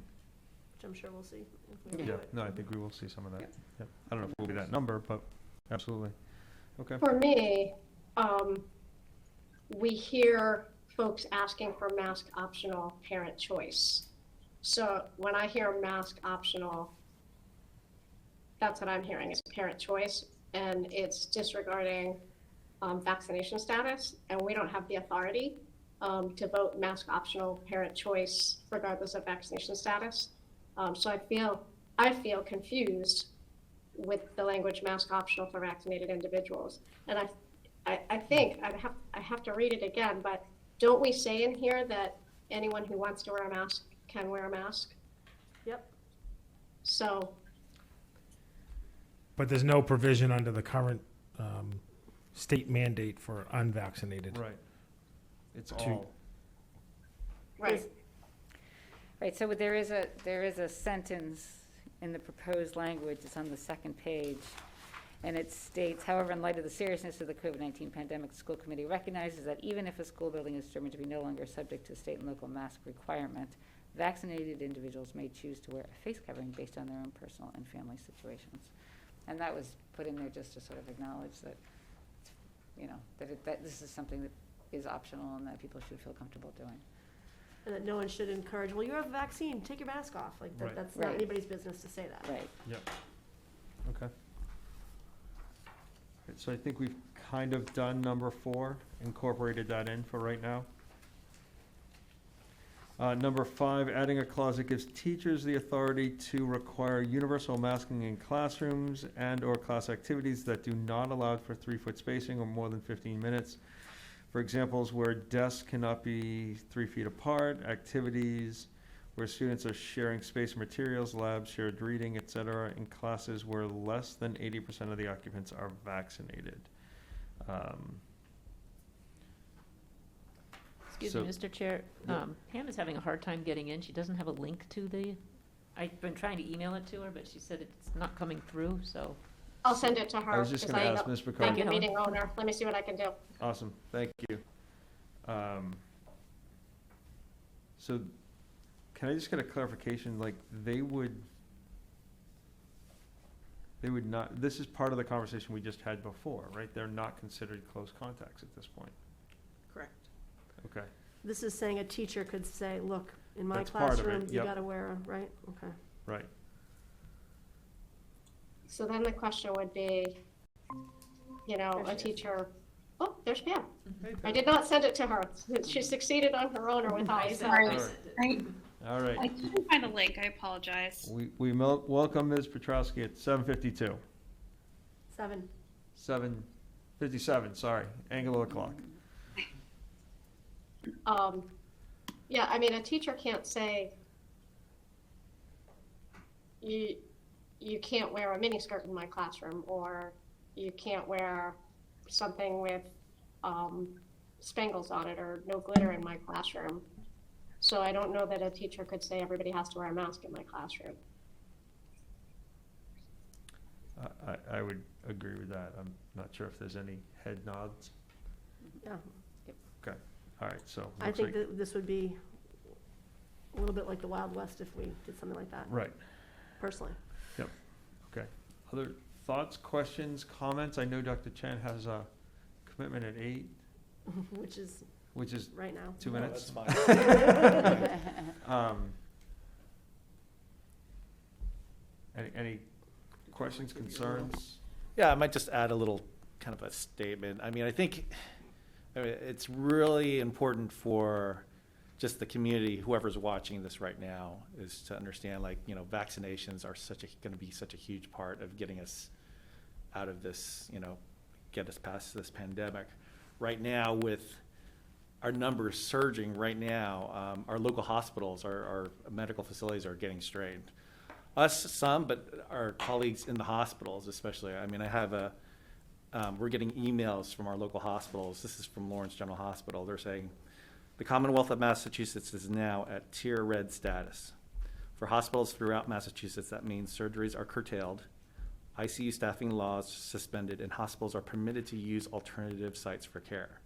Which I'm sure we'll see if we Yeah, do it. no, I think we will see some of that. Yeah. Yep. I don't know if it will be that number, but absolutely. Okay. For me, we hear folks asking for mask optional parent choice. So when I hear mask optional, that's what I'm hearing is parent choice, and it's disregarding vaccination status, and we don't have the authority to vote mask optional parent choice regardless of vaccination status. So I feel confused with the language mask optional for vaccinated individuals. And I think I have to read it again, but don't we say in here that anyone who wants to wear a mask can wear a mask? Yep. So, But there's no provision under the current state mandate for unvaccinated. Right. It's To- all. right. right, so there is a sentence in the proposed language, it's on the second page, and it states, however, in light of the seriousness of the COVID-19 pandemic, the school committee recognizes that even if a school building is determined to be no longer subject to state and local mask requirement, vaccinated individuals may choose to wear a face covering based on their own personal and family situations. And that was put in there just to sort of acknowledge that, that this is something that is optional and that people should feel comfortable doing. And that no one should encourage, well, you have a vaccine, take your mask off. Like, Right. that's not Right. anybody's business to say that. Right. Yep. Okay. Right, so I think we've kind of done number 4, incorporated that in for right now. Number 5, adding a clause that gives teachers the authority to require universal masking in classrooms and/or class activities that do not allow for 3-foot spacing or more than 15 minutes. For examples where desks cannot be 3 feet apart, activities where students are sharing space and materials, labs, shared reading, etc., in classes where less than 80% of the occupants are vaccinated. Excuse So- me, Mr. Chair, Yeah. Pam is having a hard time getting in. She doesn't have a link to the I've been trying to email it to her, but she said it's not coming through, so. I'll send it to her. I was just because gonna ask Ms. I'm Picard. the meeting owner. Let me see what I can do. Awesome, thank you. So, can I just get a clarification, like, they would not, this is part of the conversation we just had before, right? They're not considered close contacts at this point, Correct. okay? This is saying a teacher could say, look, in my That's part of it, classroom, you yep. gotta wear, right? Okay. Right, So then the question would be, you know, a teacher, oh, there's Pam. I did not send it to her. She succeeded on her own or without. I so- sent it. all right. I couldn't find a link, I apologize. We welcome Ms. Petrowski at 7:52. 7:57, sorry, angle of the clock. Yeah, I mean, a teacher can't say, you can't wear a miniskirt in my classroom, or you can't wear something with spangles on it, or no glitter in my classroom. So I don't know that a teacher could say everybody has to wear a mask in my classroom. I would agree with that. I'm not sure if there's any head nods. Yeah. Okay, all right, so. I looks think like- that this would be a little bit like the Wild West if we did something like that, Right, personally. okay. Other thoughts, questions, comments? I know Dr. Chen has a commitment at 8, Which is which is right now. 2 No, minutes. that's fine. Any questions, concerns? Yeah, I might just add a little kind of a statement. I mean, I think it's really important for just the community, whoever's watching this right now, is to understand, like, you know, vaccinations are going to be such a huge part of getting us out of this, you know, get us past this pandemic. Right now, with our numbers surging right now, our local hospitals, our medical facilities are getting strained. Us, some, but our colleagues in the hospitals especially. I mean, I have we're getting emails from our local hospitals. This is from Lawrence General Hospital. They're saying, the Commonwealth of Massachusetts is now at tier red status. For hospitals throughout Massachusetts, that means surgeries are curtailed, ICU staffing laws suspended, and hospitals are permitted to use alternative sites for care.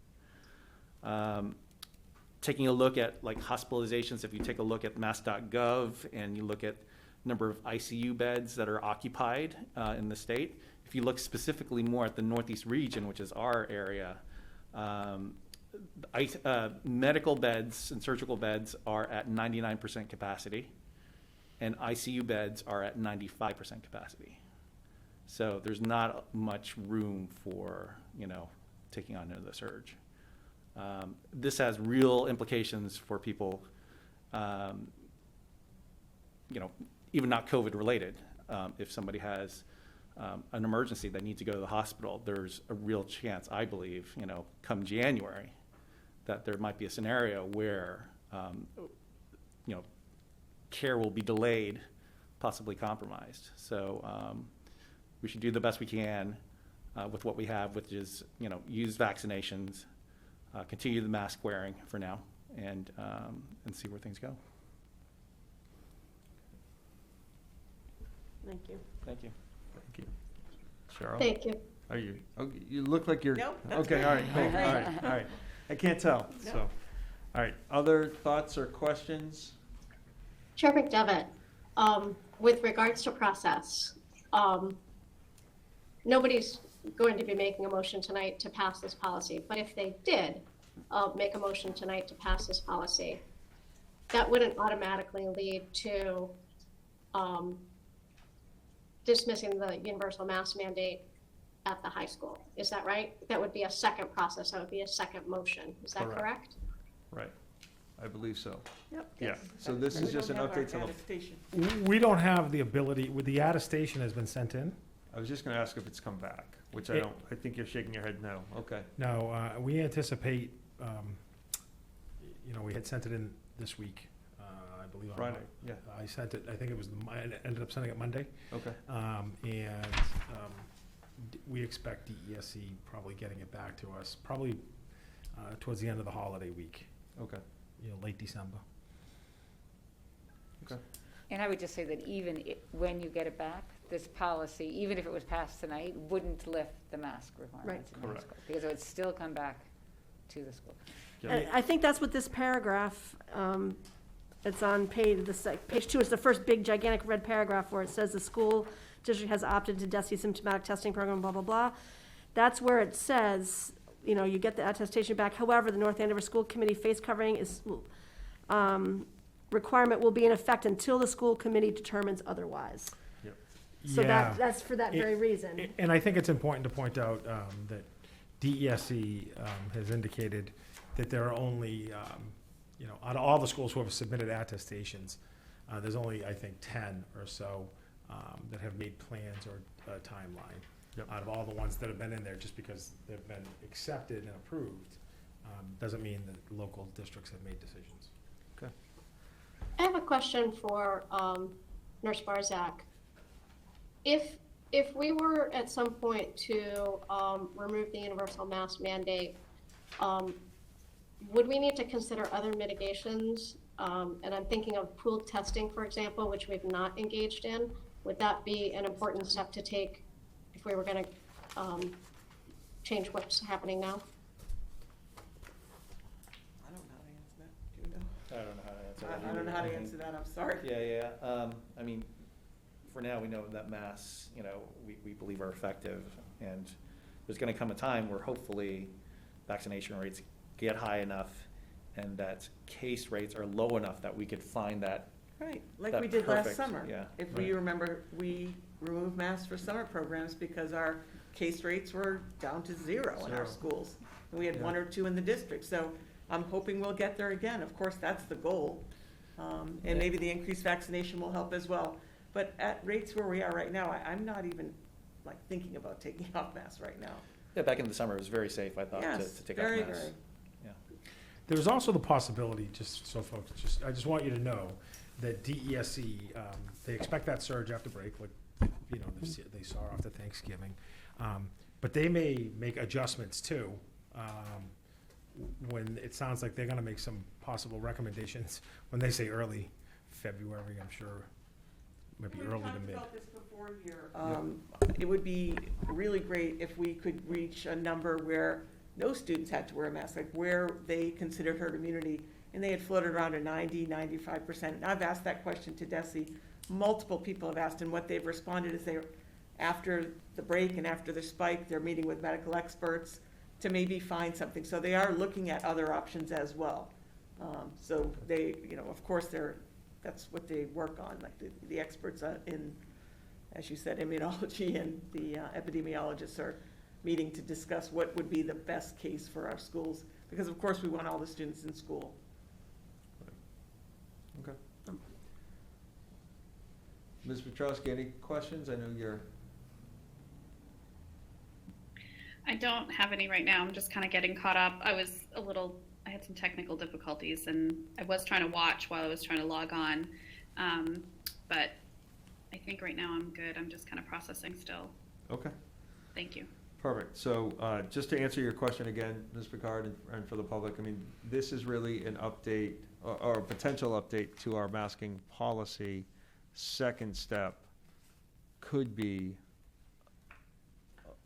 Taking a look at like hospitalizations, if you take a look at mass.gov and you look at number of ICU beds that are occupied in the state, if you look specifically more at the Northeast region, which is our area, medical beds and surgical beds are at 99% capacity, and ICU beds are at 95% capacity. So there's not much room for, you know, taking on another surge. This has real implications for people, you know, even not COVID related. If somebody has an emergency, they need to go to the hospital, there's a real chance, I believe, you know, come January, that there might be a scenario where, you know, care will be delayed, possibly compromised. So we should do the best we can with what we have, which is, you know, use vaccinations, continue the mask wearing for now, and see where things go. Thank you. Thank you. Thank you. Cheryl? Thank you. Are you, you look like you're. Nope, that's Okay, good. all right, cool, all right, all right. I can't tell, No. so. All right, other thoughts or questions? Chair McDevitt, with regards to process, nobody's going to be making a motion tonight to pass this policy, but if they did make a motion tonight to pass this policy, that wouldn't automatically lead to dismissing the universal mask mandate at the high school. Is that right? That would be a second process. That would be a second motion. Is that Correct. correct? Right, I believe so. Yep. Yeah, so this is just an update to the, Attestation. We don't have the ability, with the attestation has been sent in. I was just gonna ask if it's come back, which I It- don't, I think you're shaking your head no, okay. No, we anticipate, you know, we had sent it in this week, I believe. on Friday, Mon- yeah, I sent it, I think it was, I ended up sending it Monday. okay, We expect DESC probably getting it back to us, probably towards the end of the holiday week, okay. you know, late December. And I would just say that even when you get it back, this policy, even if it was passed tonight, wouldn't lift the mask requirements in high Correct. school. Because it would still come back to the school. And I think that's what this paragraph, it's on page 2, it's the first big gigantic red paragraph where it says the school district has opted to DESE symptomatic testing program, blah, blah, blah. That's where it says, you know, you get the attestation back. However, the North Andover School Committee face covering is, requirement will be in effect until the school committee determines otherwise. Yep. So Yeah. that's for that very reason. And I think it's important to point out that DESE has indicated that there are only, out of all the schools who have submitted attestations, there's only, I think, 10 or so that have made plans or a timeline. Yep. Out of all the ones that have been in there, just because they've been accepted and approved, doesn't mean that local districts have made decisions. I have a question for Nurse Barzak. If we were at some point to remove the universal mask mandate, would we need to consider other mitigations? And I'm thinking of pooled testing, for example, which we've not engaged in. Would that be an important step to take if we were going to change what's happening now? I don't know how to answer that. Do you know? I don't know how to answer that. I don't know how to answer that, I'm sorry. Yeah. I mean, for now, we know that masks, we believe are effective. And there's going to come a time where hopefully vaccination rates get high enough and that case rates are low enough that we could find that. Right, like That we did last perfect, summer. yeah, If we remember, we removed masks for summer programs because our case rates were down to 0 in our Zero. schools. And we had Yeah. 1 or 2 in the district, so I'm hoping we'll get there again. Of course, that's the goal. And maybe the increased vaccination will help as well. But at rates where we are right now, I'm not even thinking about taking off masks right now. Yeah, back in the summer, it was very safe, I thought, Yes, to take off very, masks. very. There's also the possibility, just so folks, I just want you to know that DESE, they expect that surge after break, like, they saw after Thanksgiving. But they may make adjustments too, when it sounds like they're gonna make some possible recommendations. When they say early February, I'm sure, maybe early to mid. We talked about this before here. It would be really great if we could reach a number where no students had to wear a mask, like where they considered herd immunity, and they had floated around a 90, 95%. And I've asked that question to DESE. Multiple people have asked, and what they've responded is after the break and after the spike, they're meeting with medical experts to maybe find something. So they are looking at other options as well. So they, of course, that's what they work on, like the experts in, as you said, immunology and the epidemiologists are meeting to discuss what would be the best case for our schools, because of course we want all the students in school. Okay. Ms. Petrowski, any questions? I know you're. I don't have any right now. I'm just kind of getting caught up. I had some technical difficulties and I was trying to watch while I was trying to log on. But I think right now I'm good. I'm just kind of processing still. Okay. Thank you. Perfect. So just to answer your question again, Ms. Picard, and for the public, I mean, this is really an update or a potential update to our masking policy. Second step could be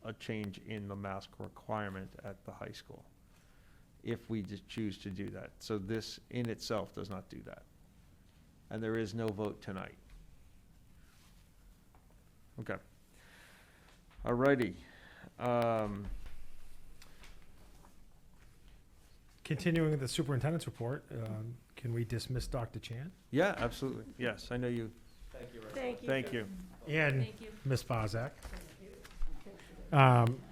a change in the mask requirement at the high school, if we just choose to do that. So this in itself does not do that. And there is no vote tonight. Okay. All righty. Continuing with the superintendent's report, can we dismiss Dr. Chan? Yeah, absolutely. Yes, I know you. Thank you, Rick. Thank you. Thank you. And Ms. Barzak.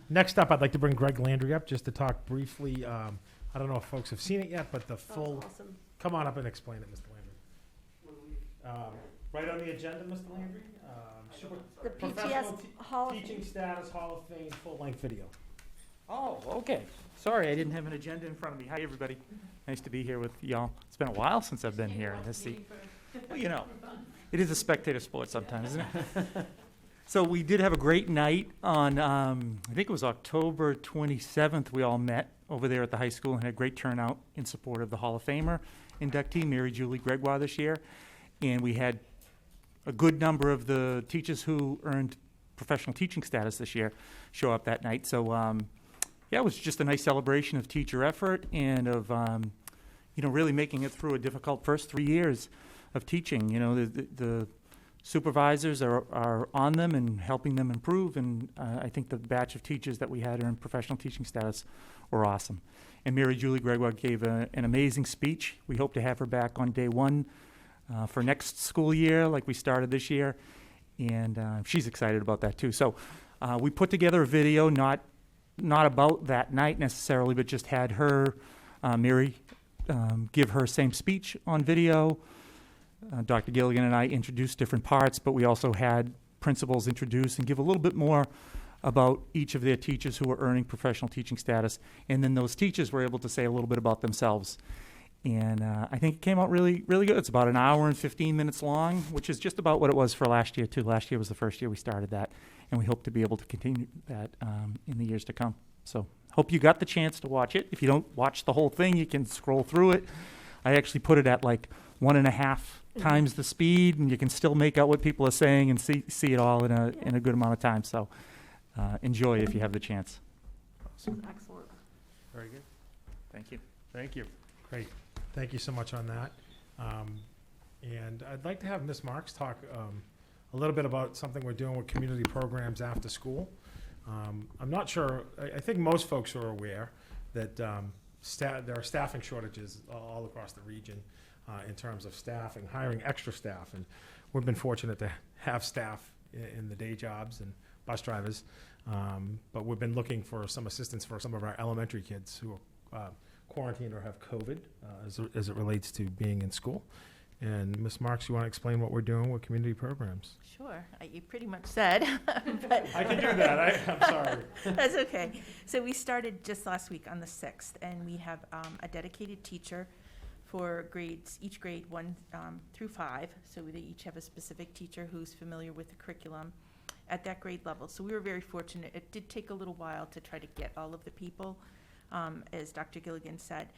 Next up, I'd like to bring Greg Landry up just to talk briefly. I don't know if folks have seen it yet, but the full, Awesome. come on up and explain it, Mr. Landry. Right on the agenda, Mr. Landry, The Professional PTS Hall of Teaching Status Hall of Fame full-length video. Oh, okay. Sorry, I didn't have an agenda in front of me. Hi, everybody. Nice to be here with y'all. It's been a while since I've been here in this seat. Well, it is a spectator sport sometimes, isn't it? So we did have a great night on, I think it was October 27th. We all met over there at the high school and had a great turnout in support of the Hall of Famer inductee, Mary Julie Gregoire, this year. And we had a good number of the teachers who earned professional teaching status this year show up that night. So, yeah, it was just a nice celebration of teacher effort and of, really making it through a difficult first 3 years of teaching. The supervisors are on them and helping them improve, and I think the batch of teachers that we had earn professional teaching status were awesome. And Mary Julie Gregoire gave an amazing speech. We hope to have her back on day one for next school year, like we started this year, and she's excited about that too. So we put together a video, not about that night necessarily, but just had her, Mary, give her same speech on video. Dr. Gilligan and I introduced different parts, but we also had principals introduce and give a little bit more about each of their teachers who were earning professional teaching status. And then those teachers were able to say a little bit about themselves. And I think it came out really, really good. It's about an hour and 15 minutes long, which is just about what it was for last year, too. Last year was the first year we started that, and we hope to be able to continue that in the years to come. So hope you got the chance to watch it. If you don't watch the whole thing, you can scroll through it. I actually put it at like 1.5 times the speed, and you can still make out what people are saying and see it all in a good amount of time. So enjoy if you have the chance. Excellent. Very good. Thank you. Thank you. Great. Thank you so much on that. And I'd like to have Ms. Marks talk a little bit about something we're doing with community programs after school. I'm not sure, I think most folks are aware that there are staffing shortages all across the region in terms of staffing, hiring extra staff. And we've been fortunate to have staff in the day jobs and bus drivers. But we've been looking for some assistance for some of our elementary kids who are quarantined or have COVID as it relates to being in school. And Ms. Marks, you want to explain what we're doing with community programs? Sure. You pretty much said. But I can do that. I'm sorry. That's okay. So we started just last week on the 6th, and we have a dedicated teacher for grades, each grade 1 through 5. So they each have a specific teacher who's familiar with the curriculum at that grade level. So we were very fortunate. It did take a little while to try to get all of the people, as Dr. Gilligan said.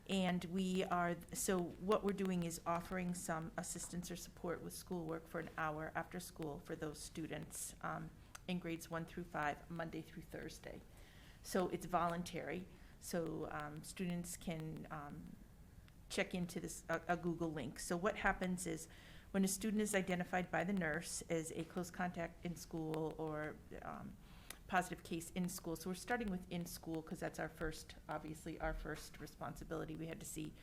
And so what we're doing is offering some assistance or support with schoolwork for an hour after school for those students in grades 1 through 5, Monday through Thursday. So it's voluntary. So students can check into this a Google link. So what happens is when a student is identified by the nurse as a close contact in school or positive case in school. So we're starting with in school because that's obviously our first responsibility. We had to see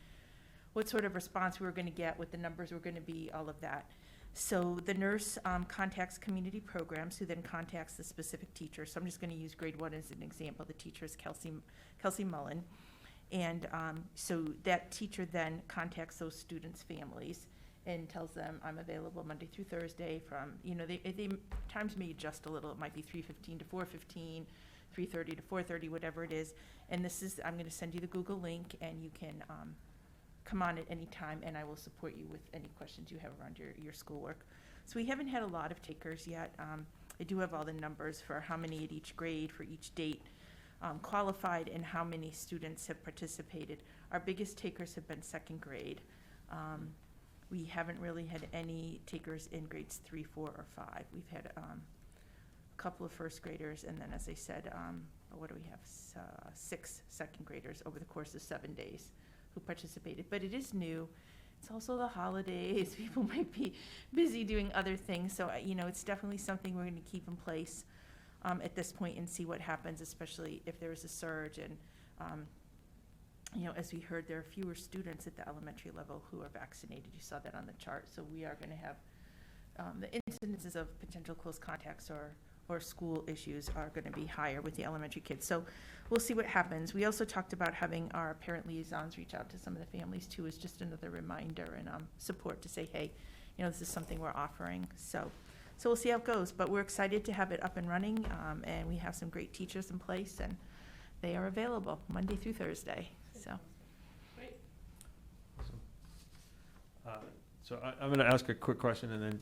what sort of response we were going to get, what the numbers were going to be, all of that. So the nurse contacts community programs, who then contacts the specific teacher. So I'm just going to use grade 1 as an example. The teacher is Kelsey Mullen. And so that teacher then contacts those students' families and tells them, I'm available Monday through Thursday from, they times may adjust a little. It might be 3:15 to 4:15, 3:30 to 4:30, whatever it is. And I'm going to send you the Google link, and you can come on at any time, and I will support you with any questions you have around your schoolwork. So we haven't had a lot of takers yet. I do have all the numbers for how many at each grade for each date qualified and how many students have participated. Our biggest takers have been second grade. We haven't really had any takers in grades 3, 4, or 5. We've had a couple of first graders, and then, as I said, what do we have? 6 second graders over the course of 7 days who participated. But it is new. It's also the holidays. People might be busy doing other things. So, it's definitely something we're going to keep in place at this point and see what happens, especially if there is a surge. And as we heard, there are fewer students at the elementary level who are vaccinated. You saw that on the chart. So we are going to have the incidences of potential close contacts or school issues are going to be higher with the elementary kids. So we'll see what happens. We also talked about having our parent liaisons reach out to some of the families too, as just another reminder and support to say, hey, this is something we're offering. So we'll see how it goes. But we're excited to have it up and running, and we have some great teachers in place, and they are available Monday through Thursday. So. Great. Awesome. So I'm going to ask a quick question, and then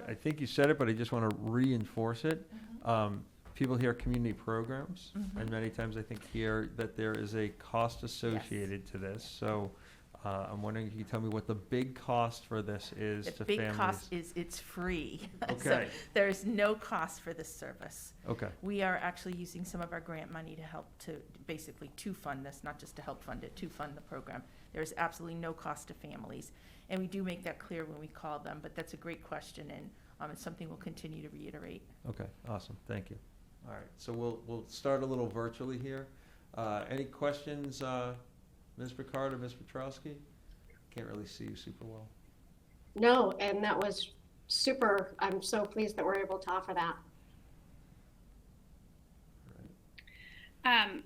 I think you said it, but I just want to reinforce it. People hear community programs, and many times I think hear that there is a cost associated to this. So I'm wondering if you can tell me what the big cost for this is to The big families. cost is it's free. So Okay. there is no cost for this service. Okay, We are actually using some of our grant money to help to, basically to fund this, not just to help fund it, to fund the program. There is absolutely no cost to families. And we do make that clear when we call them, but that's a great question, and it's something we'll continue to reiterate. okay, awesome, thank you. All right, so we'll start a little virtually here. Any questions, Ms. Picard or Ms. Petrowski? Can't really see you super well. No, and that was super. I'm so pleased that we're able to offer that.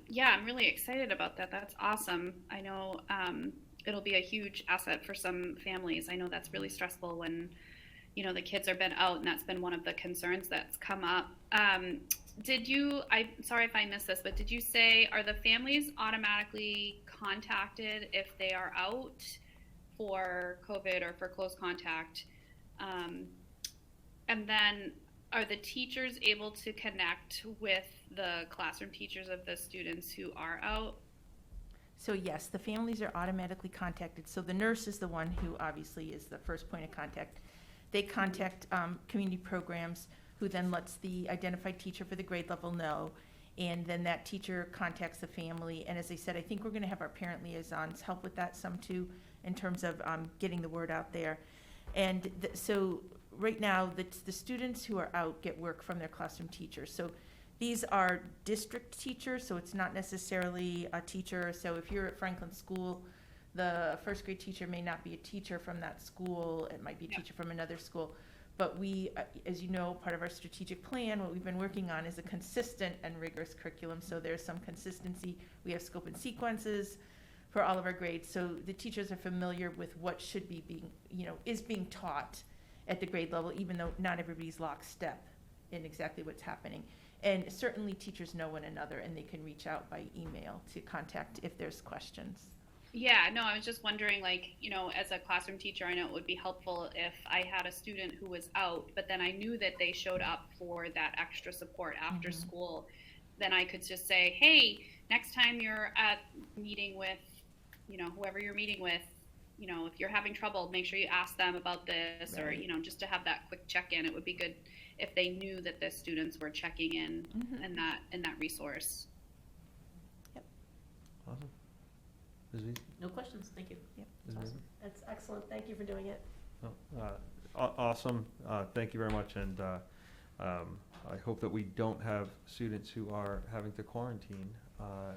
Yeah, I'm really excited about that. That's awesome. I know it'll be a huge asset for some families. I know that's really stressful when, you know, the kids are been out, and that's been one of the concerns that's come up. I'm sorry if I missed this, but did you say, are the families automatically contacted if they are out for COVID or for close contact? And then are the teachers able to connect with the classroom teachers of the students who are out? So yes, the families are automatically contacted. So the nurse is the one who obviously is the first point of contact. They contact community programs, who then lets the identified teacher for the grade level know. And then that teacher contacts the family. And as I said, I think we're going to have our parent liaisons help with that some too, in terms of getting the word out there. And so right now, the students who are out get work from their classroom teachers. So these are district teachers, so it's not necessarily a teacher. So if you're at Franklin School, the first grade teacher may not be a teacher from that school. It might be a teacher from another school. But we, as you know, part of our strategic plan, what we've been working on is a consistent and rigorous curriculum. So there's some consistency. We have scope and sequences for all of our grades. So the teachers are familiar with what should be is being taught at the grade level, even though not everybody's lockstep in exactly what's happening. And certainly teachers know one another, and they can reach out by email to contact if there's questions. Yeah, no, I was just wondering, like, you know, as a classroom teacher, I know it would be helpful if I had a student who was out, but then I knew that they showed up for that extra support after school. Then I could just say, hey, next time you're at meeting with, you know, whoever you're meeting with, you know, if you're having trouble, make sure you ask them about this, or, you know, just to have that quick check-in. It would be good if they knew that the students were checking in in that resource. Awesome. Ms. Wiese? No questions, thank you. Ms. Wiese? That's excellent. Thank you for doing it. Awesome, thank you very much, and I hope that we don't have students who are having to quarantine,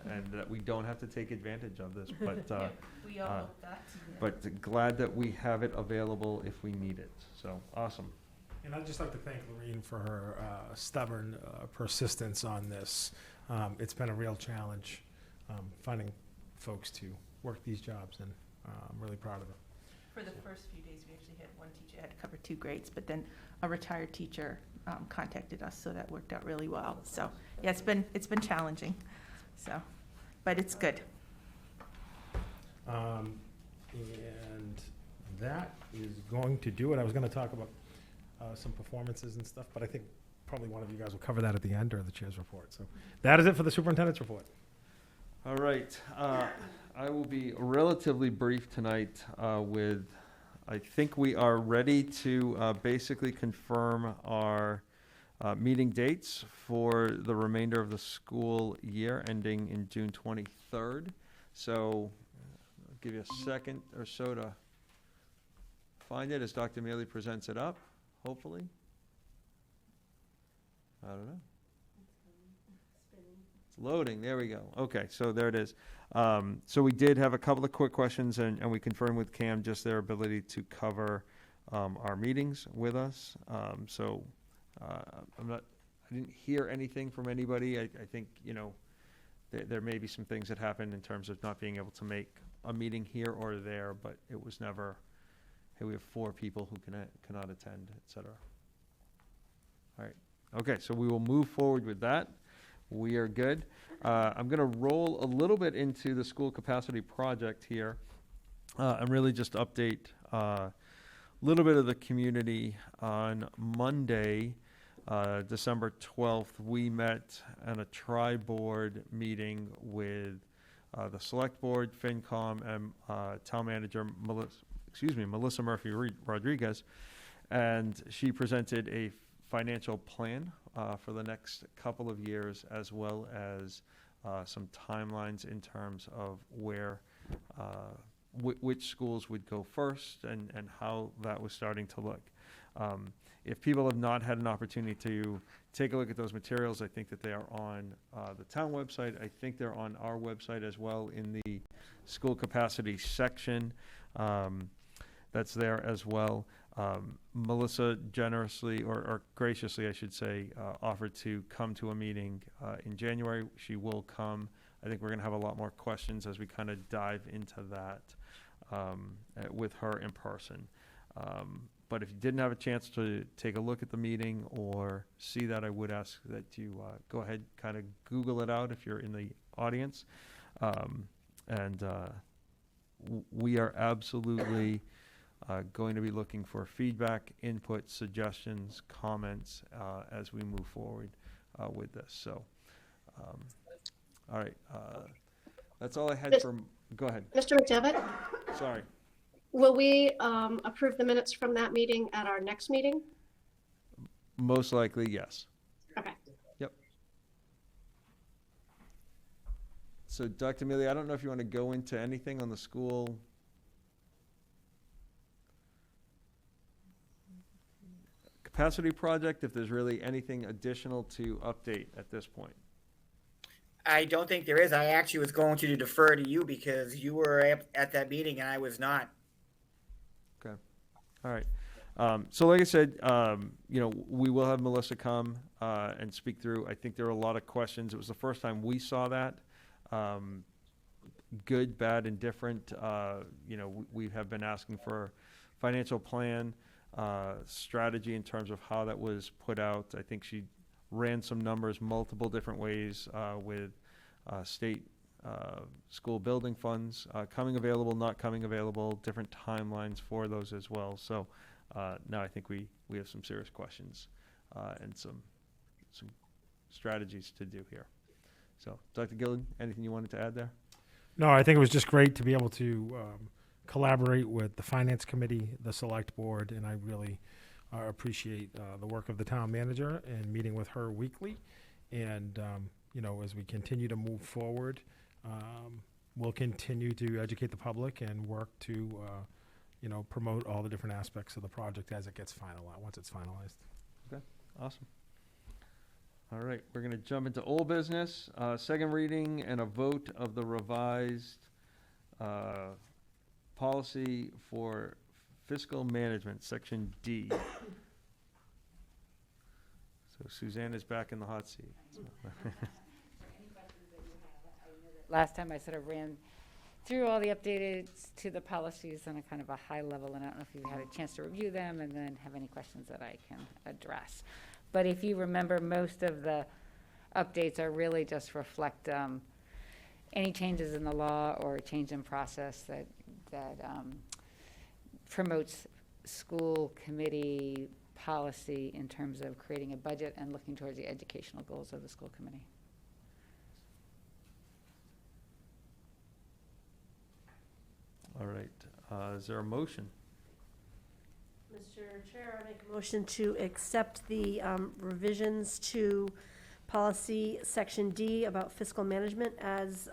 and that we don't have to take advantage of this, but We all hope that. but glad that we have it available if we need it, so, awesome. And I'd just like to thank Lorene for her stubborn persistence on this. It's been a real challenge finding folks to work these jobs, and I'm really proud of it. For the first few days, we actually had one teacher had to cover 2 grades, but then a retired teacher contacted us, so that worked out really well. So yeah, it's been challenging. So, but it's good. And that is going to do it. I was going to talk about some performances and stuff, but I think probably one of you guys will cover that at the end, or the chair's report. So that is it for the superintendent's report. All right, I will be relatively brief tonight with, I think we are ready to basically confirm our meeting dates for the remainder of the school year ending in June 23rd. So I'll give you a second or so to find it as Dr. Mealy presents it up, hopefully. I don't know. It's loading, there we go. Okay, so there it is. So we did have a couple of quick questions, and we confirmed with Cam just their ability to cover our meetings with us. I didn't hear anything from anybody. I think, you know, there may be some things that happen in terms of not being able to make a meeting here or there, but it was never, hey, we have 4 people who cannot attend, et cetera. All right, okay, so we will move forward with that. We are good. I'm going to roll a little bit into the school capacity project here, and really just update a little bit of the community. On Monday, December 12th, we met at a tri-board meeting with the Select Board, FinCom, and Town Manager Melissa Murphy Rodriguez. And she presented a financial plan for the next couple of years, as well as some timelines in terms of where, which schools would go first and how that was starting to look. If people have not had an opportunity to take a look at those materials, I think that they are on the town website. I think they're on our website as well in the school capacity section. That's there as well. Melissa generously, or graciously, I should say, offered to come to a meeting in January. She will come. I think we're going to have a lot more questions as we kind of dive into that with her in person. But if you didn't have a chance to take a look at the meeting or see that, I would ask that you go ahead, kind of Google it out if you're in the audience. We are absolutely going to be looking for feedback, input, suggestions, comments as we move forward with this. So, all right, that's all I had from. Go ahead. Mr. McDevitt, Sorry. will we approve the minutes from that meeting at our next meeting? Most likely, yes. Okay. Yep. So, Dr. Mealy, I don't know if you want to go into anything on the school. Capacity project, if there's really anything additional to update at this point. I don't think there is. I actually was going to defer to you because you were at that meeting and I was not. Okay. All right. So like I said, we will have Melissa come and speak through. I think there are a lot of questions. It was the first time we saw that. Good, bad, and different. We have been asking for financial plan, strategy in terms of how that was put out. I think she ran some numbers multiple different ways with state school building funds coming available, not coming available, different timelines for those as well. So now I think we have some serious questions and some strategies to do here. So, Dr. Gillen, anything you wanted to add there? No, I think it was just great to be able to collaborate with the Finance Committee, the Select Board, and I really appreciate the work of the town manager and meeting with her weekly. And, as we continue to move forward, we'll continue to educate the public and work to, promote all the different aspects of the project as it gets finalized, once it's finalized. Okay, awesome. All right, we're going to jump into old business. Second reading and a vote of the revised policy for fiscal management, section D. So Suzanne is back in the hot seat. Last time I sort of ran through all the updates to the policies on a kind of a high level, and I don't know if you had a chance to review them and then have any questions that I can address. But if you remember, most of the updates are really just reflect any changes in the law or a change in process that promotes school committee policy in terms of creating a budget and looking towards the educational goals of the school committee. All right, is there a motion? Mr. Chair, I make a motion to accept the revisions to policy section D about fiscal management as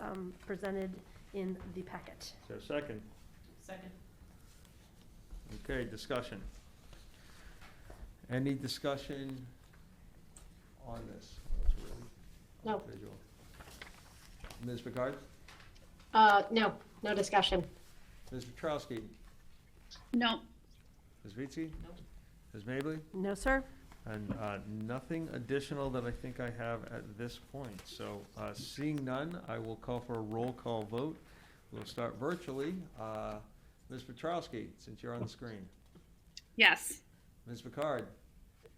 presented in the packet. Is there a second? Second. Okay, discussion. Any discussion on this? No. Visual. Ms. Picard? No discussion. Ms. Petrowski? No. Ms. Vitsy? No. Ms. Mably? No, sir. And nothing additional that I think I have at this point. So seeing none, I will call for a roll call vote. We'll start virtually. Ms. Petrowski, since you're on the screen. Yes. Ms. Picard?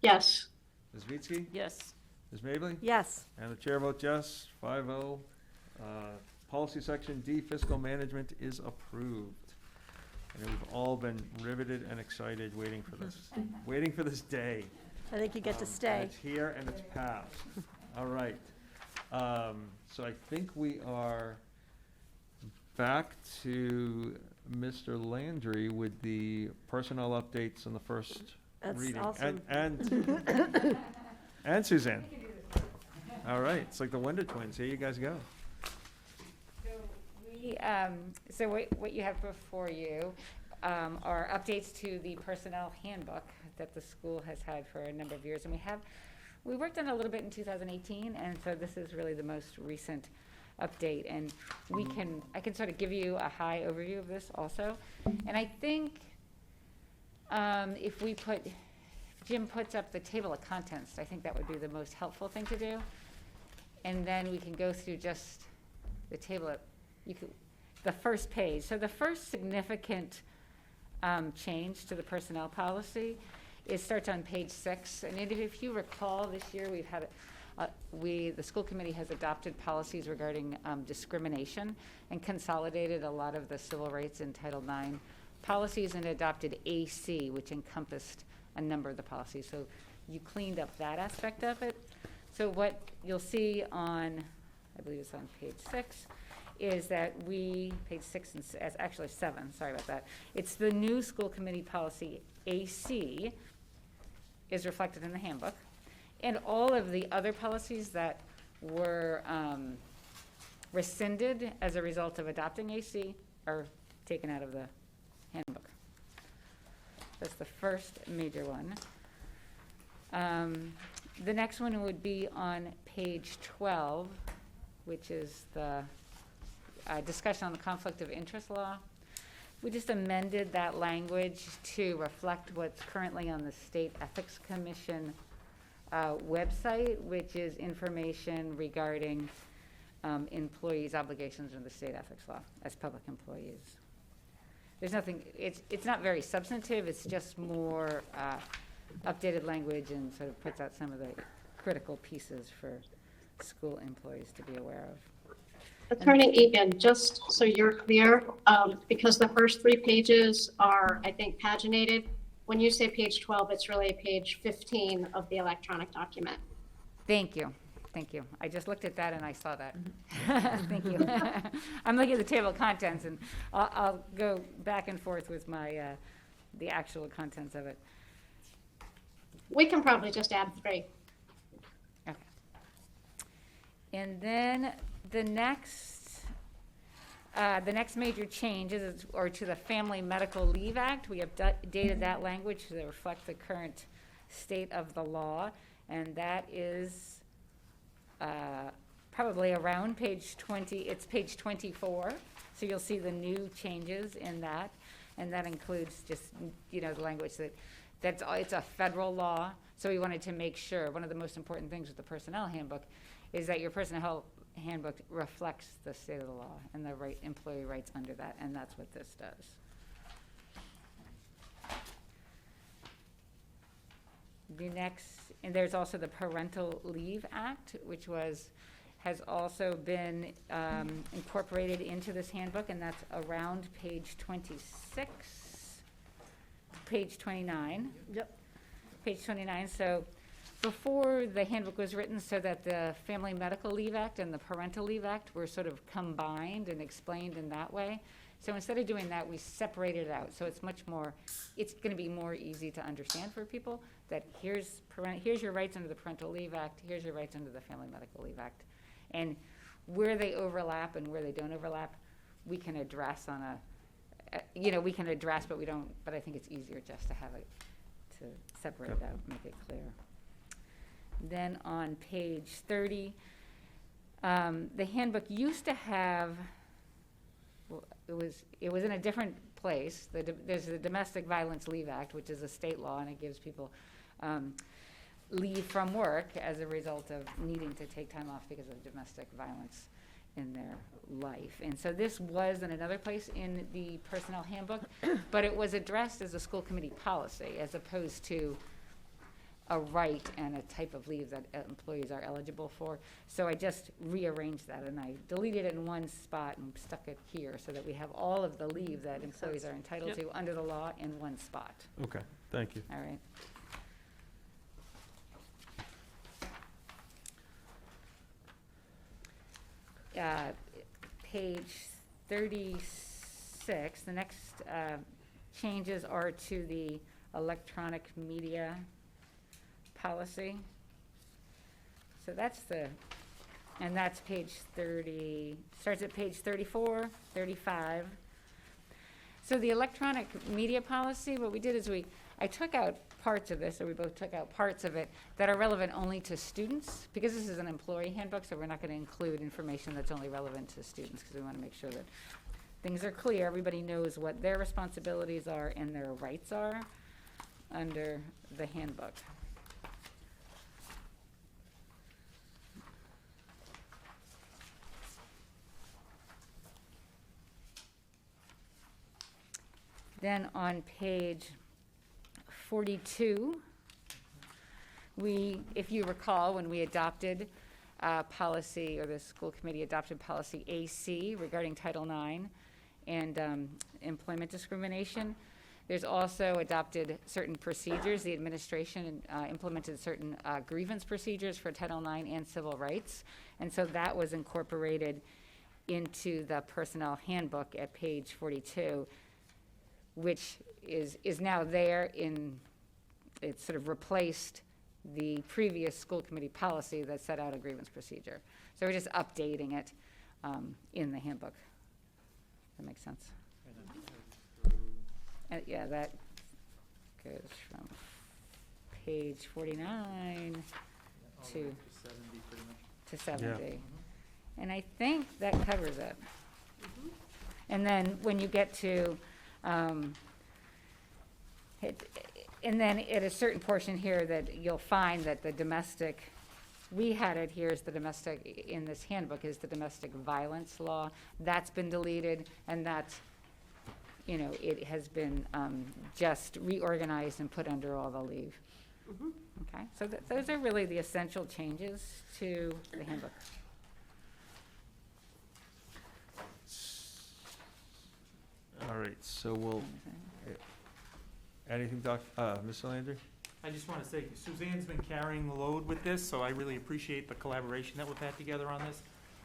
Yes. Ms. Vitsky? Yes. Ms. Mably? Yes. And the chair votes yes, 5-0. Policy section D, fiscal management, is approved. And we've all been riveted and excited waiting for this day. I think you get to And stay. it's here and it's passed. All right. So I think we are back to Mr. Landry with the personnel updates on the first That's reading. awesome. And Suzanne. All right, it's like the Wonder Twins. Here you guys go. So what you have before you are updates to the personnel handbook that the school has had for a number of years. And we worked on it a little bit in 2018, and so this is really the most recent update. And I can sort of give you a high overview of this also. And I think if Jim puts up the table of contents, I think that would be the most helpful thing to do. And then we can go through just the table of, the first page. So the first significant change to the personnel policy, it starts on page 6. And if you recall, this year we've had, the school committee has adopted policies regarding discrimination and consolidated a lot of the civil rights in Title IX policies and adopted AC, which encompassed a number of the policies. So you cleaned up that aspect of it. So what you'll see on, I believe it's on page 6, is that page 6 and actually 7, sorry about that. It's the new school committee policy AC is reflected in the handbook. And all of the other policies that were rescinded as a result of adopting AC are taken out of the handbook. That's the first major one. The next one would be on page 12, which is the discussion on the conflict of interest law. We just amended that language to reflect what's currently on the State Ethics Commission website, which is information regarding employees' obligations under the state ethics law as public employees. There's nothing, it's not very substantive, it's just more updated language and sort of puts out some of the critical pieces for school employees to be aware of. Attorney Egan, just so you're clear, because the first 3 pages are, I think, paginated. When you say page 12, it's really page 15 of the electronic document. Thank you. Thank you. I just looked at that and I saw that. Thank you. I'm looking at the table of contents, and I'll go back and forth with my the actual contents of it. We can probably just add 3. Okay. And then the next major change is to the Family Medical Leave Act. We have updated that language to reflect the current state of the law, and that is probably around page 20. It's page 24, so you'll see the new changes in that, and that includes just the language it's a federal law. So we wanted to make sure one of the most important things with the personnel handbook is that your personnel handbook reflects the state of the law and the employee rights under that, and that's what this does. The next, and there's also the Parental Leave Act, which has also been incorporated into this handbook, and that's around page 26, page 29. Yep. Page 29. So before the handbook was written, so that the Family Medical Leave Act and the Parental Leave Act were sort of combined and explained in that way. So instead of doing that, we separated it out. So it's going to be more easy to understand for people that here's your rights under the Parental Leave Act, here's your rights under the Family Medical Leave Act. And where they overlap and where they don't overlap, we can address but I think it's easier just to have it, to separate it out, make it clear. Then on page 30, the handbook used to have, it was in a different place. There's the Domestic Violence Leave Act, which is a state law, and it gives people leave from work as a result of needing to take time off because of domestic violence in their life. And so this was in another place in the personnel handbook, but it was addressed as a school committee policy as opposed to a right and a type of leave that employees are eligible for. So I just rearranged that, and I deleted it in one spot and stuck it here so that we have all of the leave that employees are entitled to under the law in one spot. Okay, thank you. All right. Page 36, the next changes are to the electronic media policy. So that's and that's page 30, starts at page 34, 35. So the electronic media policy, what we did is I took out parts of this, or we both took out parts of it that are relevant only to students, because this is an employee handbook, so we're not going to include information that's only relevant to students, because we want to make sure that things are clear, everybody knows what their responsibilities are and their rights are under the handbook. Then on page 42, if you recall, when we adopted policy, or the school committee adopted policy AC regarding Title IX and employment discrimination, there's also adopted certain procedures. The administration implemented certain grievance procedures for Title IX and civil rights. And so that was incorporated into the personnel handbook at page 42, which is now there it sort of replaced the previous school committee policy that set out a grievance procedure. So we're just updating it in the handbook. That makes sense? Yeah, that goes from page 49 to 70. And I think that covers it. And then when you get to and then at a certain portion here that you'll find that the domestic, we had it here as the domestic, in this handbook is the domestic violence law. That's been deleted, and that's, it has been just reorganized and put under all the leave. Okay, so those are really the essential changes to the handbook. All right, so anything, Mr. Landry? I just want to say Suzanne's been carrying the load with this, so I really appreciate the collaboration that we've had together on this.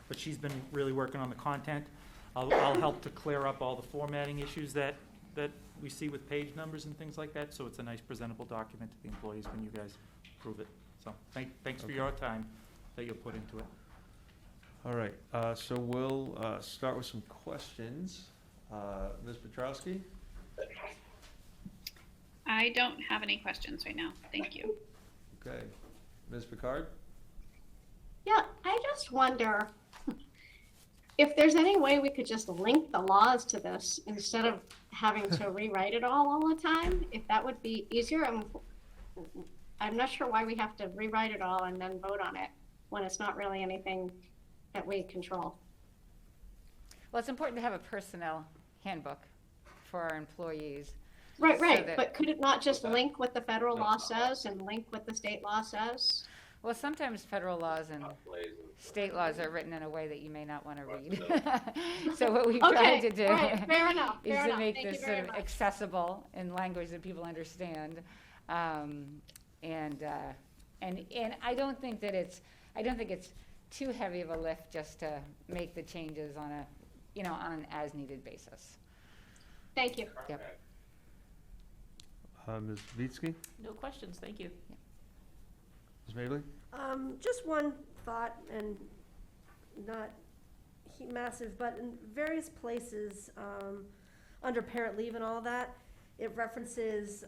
But she's been really working on the content. I'll help to clear up all the formatting issues that we see with page numbers and things like that, so it's a nice presentable document to the employees when you guys approve it. So thanks for your time that you'll put into it. All right, so we'll start with some questions. Ms. Petrowski? I don't have any questions right now. Thank you. Okay. Ms. Picard? Yeah, I just wonder if there's any way we could just link the laws to this instead of having to rewrite it all the time, if that would be easier. I'm not sure why we have to rewrite it all and then vote on it when it's not really anything that we control. Well, it's important to have a personnel handbook for our employees. Right, so that- but could it not just link what the federal law says and link what the state law says? Well, sometimes federal laws and state laws are written in a way that you may not want to read. So what we've tried to do all right, fair enough, is fair to enough. make Thank this you sort very of much. accessible in language that people understand. And I don't think it's too heavy of a lift just to make the changes on an as-needed basis. Thank you. Yep. Ms. Vitsky? No questions, thank you. Ms. Mabley? Just one thought, and not massive, but in various places, under parent leave and all that, it references,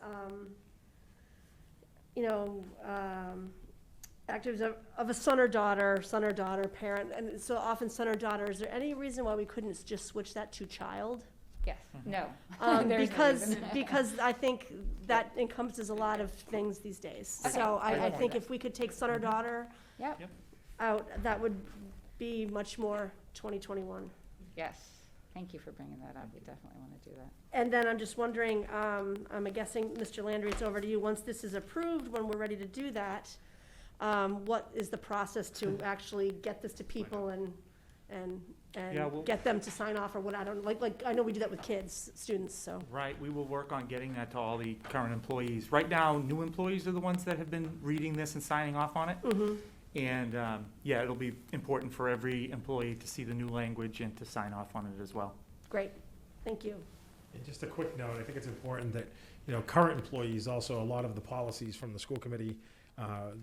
activities of a son or daughter, parent, and so often son or daughter. Is there any reason why we couldn't just switch that to child? Yes, no. There's no reason. Because I think that encompasses a lot of things these days. Okay. So I think if we could take son or daughter Yep, out, that would be much more 2021. yes. Thank you for bringing that up. We definitely want to do that. And then I'm just wondering, I'm guessing, Mr. Landry, it's over to you. Once this is approved, when we're ready to do that, what is the process to actually get this to people and Yeah, well- get them to sign off, or what? I don't, like, I know we do that with kids, students, so. Right, we will work on getting that to all the current employees. Right now, new employees are the ones that have been reading this and signing off on it. Mhm. And, yeah, it'll be important for every employee to see the new language and to sign off on it as well. Great, thank you. And just a quick note, I think it's important that, current employees, also a lot of the policies from the school committee,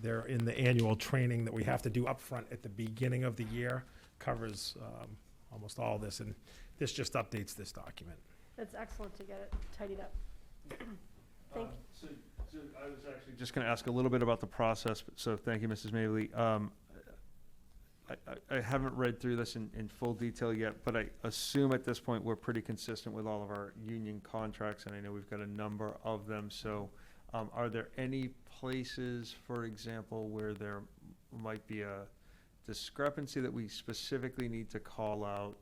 they're in the annual training that we have to do upfront at the beginning of the year, covers almost all this, and this just updates this document. That's excellent to get it tidied up. Thank you. So I was actually just going to ask a little bit about the process, so thank you, Mrs. Mavely. I haven't read through this in full detail yet, but I assume at this point we're pretty consistent with all of our union contracts, and I know we've got a number of them. So are there any places, for example, where there might be a discrepancy that we specifically need to call out?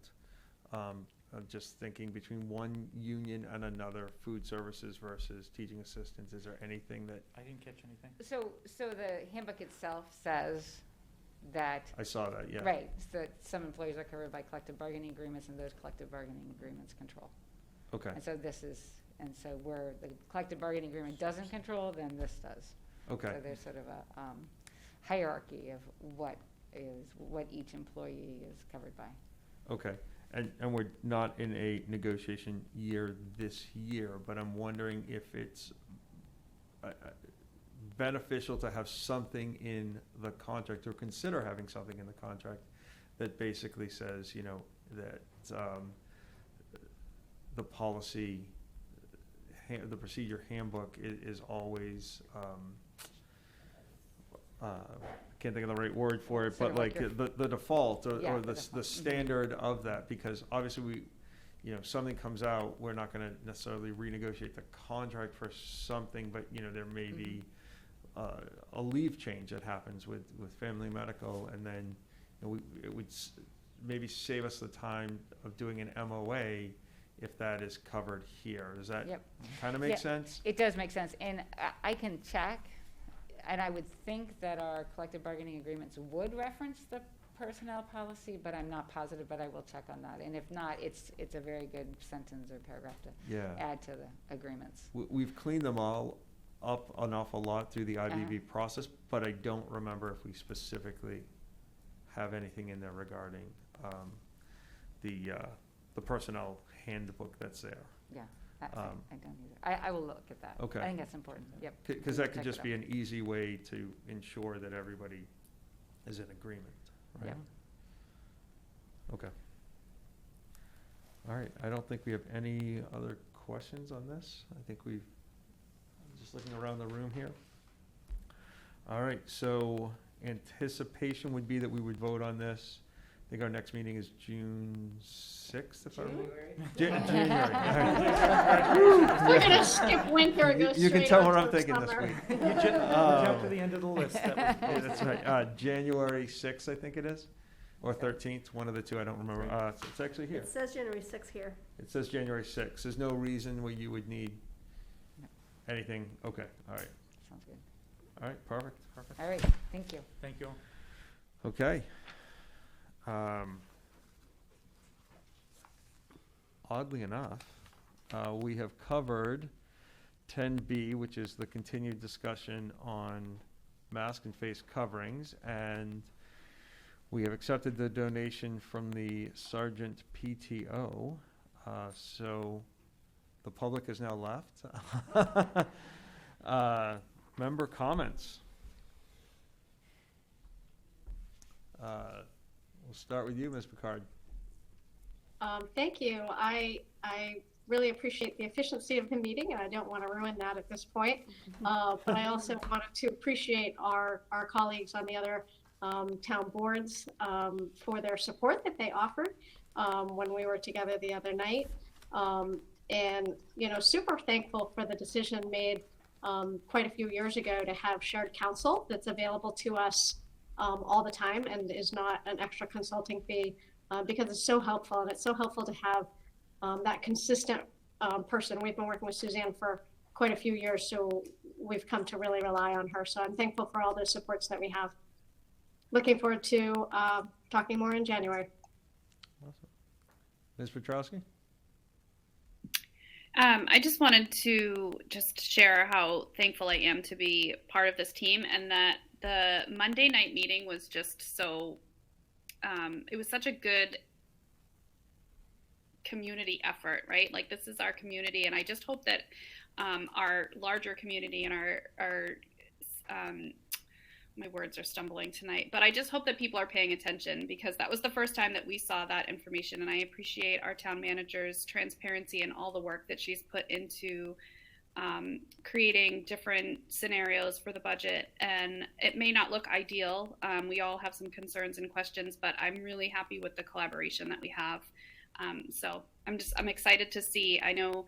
I'm just thinking between one union and another, food services versus teaching assistants. Is there anything that, I didn't catch anything. So the handbook itself says that, I saw that, yeah. right, so that some employees are covered by collective bargaining agreements, and those collective bargaining agreements control. Okay, And so so where the collective bargaining agreement doesn't control, then this does. okay. So there's sort of a hierarchy of what each employee is covered by. Okay, and we're not in a negotiation year this year, but I'm wondering if it's beneficial to have something in the contract, or consider having something in the contract that basically says, that the policy, the procedure handbook is always, can't think of the right word for it, Sort but of like like the default, Yeah, or the the default. standard of that, because obviously something comes out, we're not gonna necessarily renegotiate the contract for something, but, there may be a leave change that happens with family medical, and then, it would maybe save us the time of doing an MOA if that is covered here. Does that Yep. kind of make Yeah. sense? It does make sense, and I can check, and I would think that our collective bargaining agreements would reference the personnel policy, but I'm not positive, but I will check on that. And if not, it's a very good sentence or paragraph to Yeah. add to the agreements. We've cleaned them all up an awful lot through the IBB process, but I don't remember if we specifically have anything in there regarding the personnel handbook that's there. Yeah, I don't either. I will look at that. Okay. I think that's important, yep. Because that could Check just it be out. an easy way to ensure that everybody is in agreement, right? Yep. Okay. All right, I don't think we have any other questions on this. I think I'm just looking around the room here. All right, so anticipation would be that we would vote on this. I think our next meeting is June 6th, if I remember. January. We're gonna skip winter and go You can straight tell on where I'm to the thinking this summer. week. You jumped to the end of the list. That was- Yeah, that's right. January 6th, I think it is, or 13th, one of the two, I don't remember. It's actually here. It says January 6th here. It says January 6th. There's no reason where you would need anything. Okay, all right. Sounds good. All right, perfect. All right, thank you. Thank you. Okay. Oddly enough, we have covered 10B, which is the continued discussion on mask and face coverings, and we have accepted the donation from the Sergeant PTO. So the public is now left. Member comments. We'll start with you, Ms. Picard. Thank you. I really appreciate the efficiency of the meeting, and I don't want to ruin that at this point. But I also wanted to appreciate our colleagues on the other town boards for their support that they offered when we were together the other night. And, super thankful for the decision made quite a few years ago to have shared counsel that's available to us all the time and is not an extra consulting fee, because it's so helpful, and it's so helpful to have that consistent person. We've been working with Suzanne for quite a few years, so we've come to really rely on her. So I'm thankful for all those supports that we have. Looking forward to talking more in January. Awesome. Ms. Petrowski? I just wanted to share how thankful I am to be part of this team, and that the Monday night meeting was just so, it was such a good community effort, right? Like, this is our community, and I just hope that our larger community and our my words are stumbling tonight, but I just hope that people are paying attention, because that was the first time that we saw that information, and I appreciate our town manager's transparency and all the work that she's put into creating different scenarios for the budget. And it may not look ideal. We all have some concerns and questions, but I'm really happy with the collaboration that we have. So I'm excited to see. I know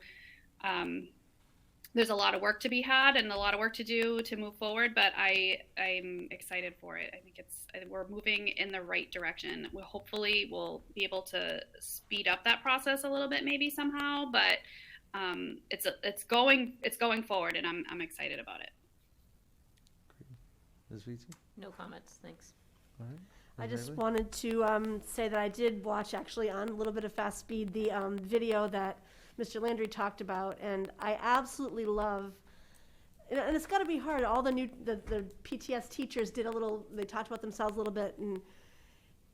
there's a lot of work to be had and a lot of work to do to move forward, but I'm excited for it. I think we're moving in the right direction. Hopefully we'll be able to speed up that process a little bit, maybe somehow, but it's going forward, and I'm excited about it. Ms. Vizzi? No comments, thanks. All right. I Ms. just Mabley? wanted to say that I did watch, actually, on a little bit of fast speed, the video that Mr. Landry talked about, and I absolutely love, and it's got to be hard. All the PTS teachers they talked about themselves a little bit, and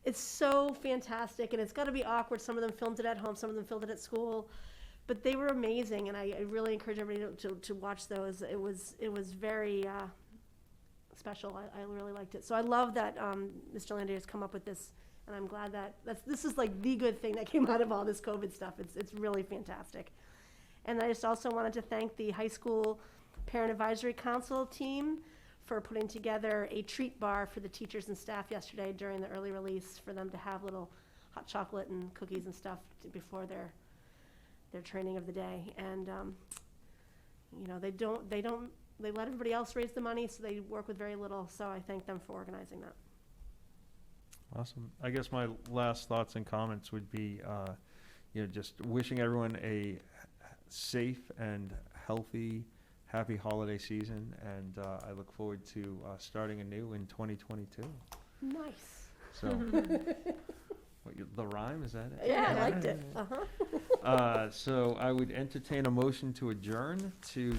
it's so fantastic, and it's got to be awkward. Some of them filmed it at home, some of them filmed it at school, but they were amazing, and I really encourage everybody to watch those. It was very special. I really liked it. So I love that Mr. Landry has come up with this, and I'm glad that this is like the good thing that came out of all this COVID stuff. It's really fantastic. And I just also wanted to thank the high school Parent Advisory Council team for putting together a treat bar for the teachers and staff yesterday during the early release, for them to have little hot chocolate and cookies and stuff before their training of the day. And they let everybody else raise the money, so they work with very little. So I thank them for organizing that. Awesome. I guess my last thoughts and comments would be, just wishing everyone a safe and healthy, happy holiday season, and I look forward to starting anew in 2022. Nice. So, the rhyme, is that it? Yeah, I liked it. So I would entertain a motion to adjourn to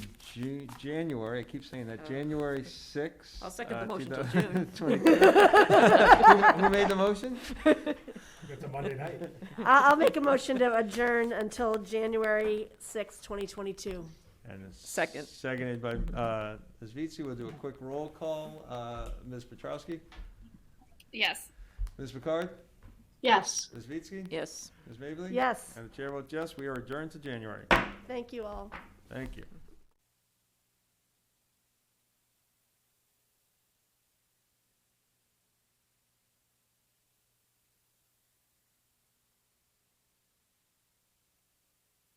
January. I keep saying that, January 6th. I'll second the motion till June. 2022. Who made the motion? It's a Monday night. I'll make a motion to adjourn until January 6th, 2022. And it's Second. Seconded by Ms. Vizzi. We'll do a quick roll call. Ms. Petrowski? Yes. Ms. Picard? Yes. Ms. Vizzi? Yes. Ms. Mabley? Yes. And the chair votes yes. We are adjourned to January. Thank you all. Thank you.